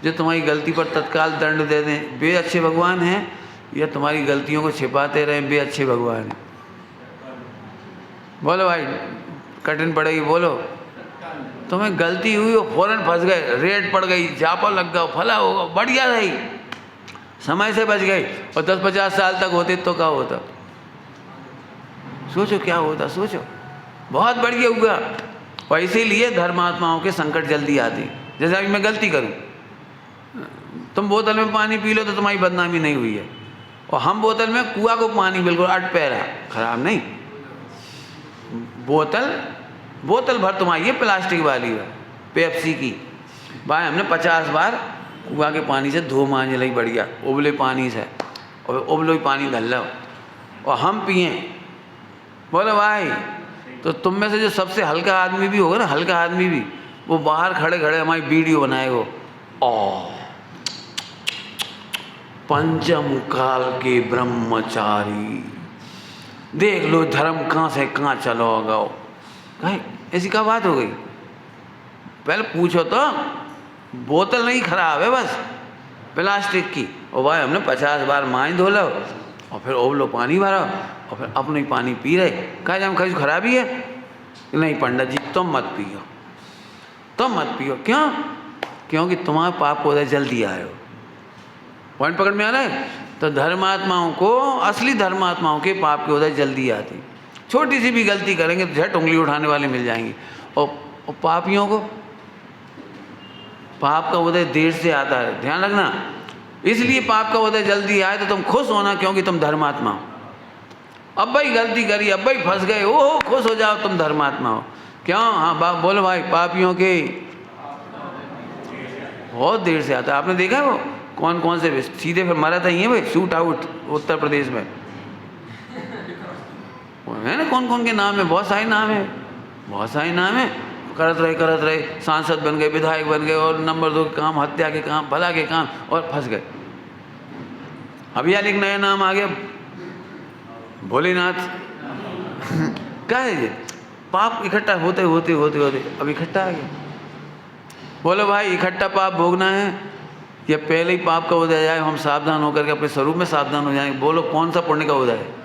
जो तुम्हारी गलती पर तत्काल दंड दे दें, वे अच्छे भगवान हैं, या तुम्हारी गलतियों को छिपाते रहें, वे अच्छे भगवान हैं? बोलो भाई, कठिन पड़ेगी, बोलो। तुम्हें गलती हुई हो, फौरन फंस गए, रेट पड़ गई, जापा लग गया, फला होगा, बढ़िया रही, समय से बच गए, और 10-50 साल तक होते तो क्या होता? सोचो क्या होता, सोचो, बहुत बढ़िया हुआ। और इसीलिए धर्मात्माओं के संकट जल्दी आते। जैसे अभी मैं गलती करूं, तुम बोतल में पानी पी लो तो तुम्हारी बदनामी नहीं हुई है, और हम बोतल में कुआ को पानी बिल्कुल अट पैरा, खराब नहीं, बोतल भर तुम्हारी ये प्लास्टिक वाली है पेप्सी की, भाई हमने 50 बार कुआ के पानी से धो मांज ली बढ़िया, उबले पानी से, और उबलो पानी धल लो, और हम पिए। बोलो भाई, तो तुम में से जो सबसे हल्का आदमी भी होगा ना, हल्का आदमी भी, वो बाहर खड़े खड़े हमारी वीडियो बनाएगा, ओ पंचम काल के ब्रह्मचारी, देख लो धर्म कहाँ से कहाँ चलोगा। भाई ऐसी क्या बात हो गई? पहले पूछो तो, बोतल नहीं खराब है, बस प्लास्टिक की, और भाई हमने 50 बार मांझ धो लो, और फिर ओवलो पानी भरा, और फिर अपने ही पानी पी रहे। कहा जाए खरीद खराबी है? नहीं पंडित जी, तुम मत पियो, तुम मत पियो। क्यों? क्योंकि तुम्हारे पाप को जल्दी आए हो। पॉइंट पकड़ में आ रहा है? तो धर्मात्माओं को, असली धर्मात्माओं के पाप के उदय जल्दी आती, छोटी सी भी गलती करेंगे तो झट उंगली उठाने वाले मिल जाएंगे। और पापियों को पाप का उदय देर से आता है, ध्यान रखना। इसलिए पाप का उदय जल्दी आए तो तुम खुश होना, क्योंकि तुम धर्मात्मा हो। अब भाई गलती करी, अब भाई फंस गए, ओह खुश हो जाओ, तुम धर्मात्मा हो। क्यों? हाँ बोलो भाई, पापियों के बहुत देर से आता है। आपने देखा वो कौन कौन से सीधे फिर मरा था ये भाई, शूट आउट उत्तर प्रदेश में है ना, कौन कौन के नाम है, बहुत सारे नाम है, बहुत सारे नाम है। करत रहे, सांसद बन गए, विधायक बन गए, और नंबर 2 के काम, हत्या के काम, भला के काम, और फंस गए। अभी यार एक नया नाम आ गया, भोलेनाथ। क्या है ये? पाप इकट्ठा होते होते होते होते अब इकट्ठा आ गया। बोलो भाई, इकट्ठा पाप भोगना है या पहले ही पाप का उदय जाए, हम सावधान होकर के अपने स्वरूप में सावधान हो जाएंगे? बोलो कौन सा पुण्य का उदय है?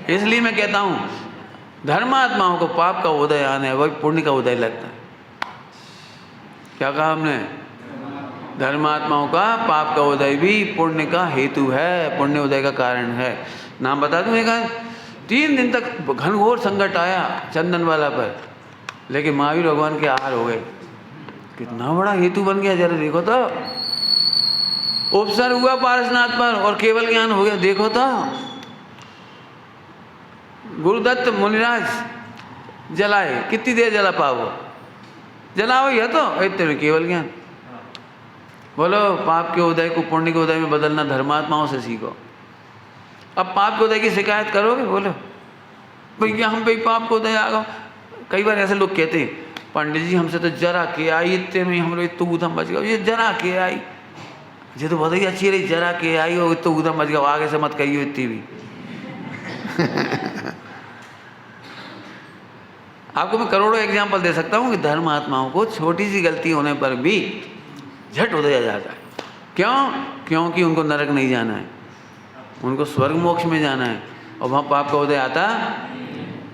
इसलिए मैं कहता हूँ धर्मात्माओं को पाप का उदय आने है, वही पुण्य का उदय लगता है। क्या कहा हमने? धर्मात्माओं का पाप का उदय भी पुण्य का हेतु है, पुण्य उदय का कारण है। नाम बता दूं एक, 3 दिन तक घनघोर संकट आया चंदनवाला पर, लेकिन महावीर भगवान के आहार हो गए। कितना बड़ा हेतु बन गया, जरा देखो तो। उपसर हुआ पारसनाथ पर और केवल ज्ञान हो गया, देखो तो। गुरुदत्त मुनिराज जलाए, कितनी देर जला पाओ, जलाओ यह तो, इतने में केवल ज्ञान। बोलो, पाप के उदय को पुण्य के उदय में बदलना धर्मात्माओं से सीखो। अब पाप के उदय की शिकायत करोगे? बोलो भैया हम भाई पाप को उदय आ गया। कई बार ऐसे लोग कहते हैं, पंडित जी हमसे तो जरा के आई, इतने में हम लोग तू हम बच गए, ये जरा के आई। ये तो बहुत ही अच्छी रही, जरा के आई हो तो उधर मच गया, आगे से मत कहियो इतनी भी। आपको मैं करोड़ों एग्जाम्पल दे सकता हूँ कि धर्मात्माओं को छोटी सी गलती होने पर भी झट उदय जाता है। क्यों? क्योंकि उनको नरक नहीं जाना है, उनको स्वर्ग मोक्ष में जाना है, और वहाँ पाप का उदय आता।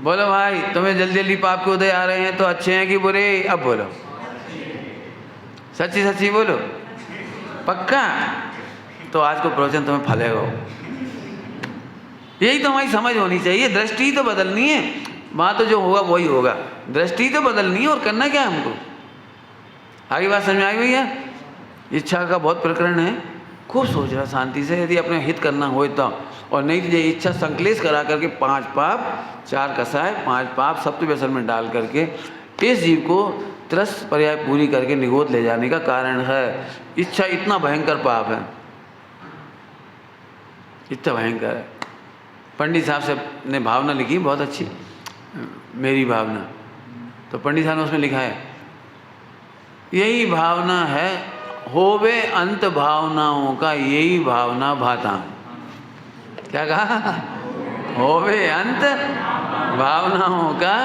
बोलो भाई, तुम्हें जल्दी जल्दी पाप के उदय आ रहे हैं तो अच्छे हैं कि बुरे? अब बोलो, सच्ची सच्ची बोलो, पक्का? तो आज को प्रवचन तुम्हें फलेगा। यही तो हमारी समझ होनी चाहिए। दृष्टि तो बदलनी है, वहाँ तो जो होगा वही होगा, दृष्टि तो बदलनी है। और करना क्या है हमको? आगे बात समझ में आई भैया? इच्छा का बहुत प्रकरण है, खूब सोच रहा शांति से, यदि अपने हित करना हो तो। और नहीं तो ये इच्छा संकलेश करा करके 5 पाप 4 कसाय 5 पाप सप्त व्यसन में डाल करके इस जीव को 30 पर्याय पूरी करके निगोद ले जाने का कारण है। इच्छा इतना भयंकर पाप है, इतना भयंकर है। पंडित साहब से ने भावना लिखी बहुत अच्छी, मेरी भावना। तो पंडित साहब ने उसमें लिखा है, यही भावना है, होवे अंत भावनाओं का यही भावना भाता। क्या कहा? होवे अंत भावनाओं का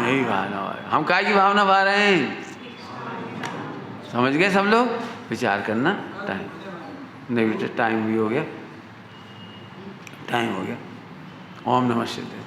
यही भावना। हम काय की भावना भा रहे हैं? समझ गए सब लोग? विचार करना। टाइम नहीं बेटा, टाइम भी हो गया, टाइम हो गया। ओम नमः शिवाय।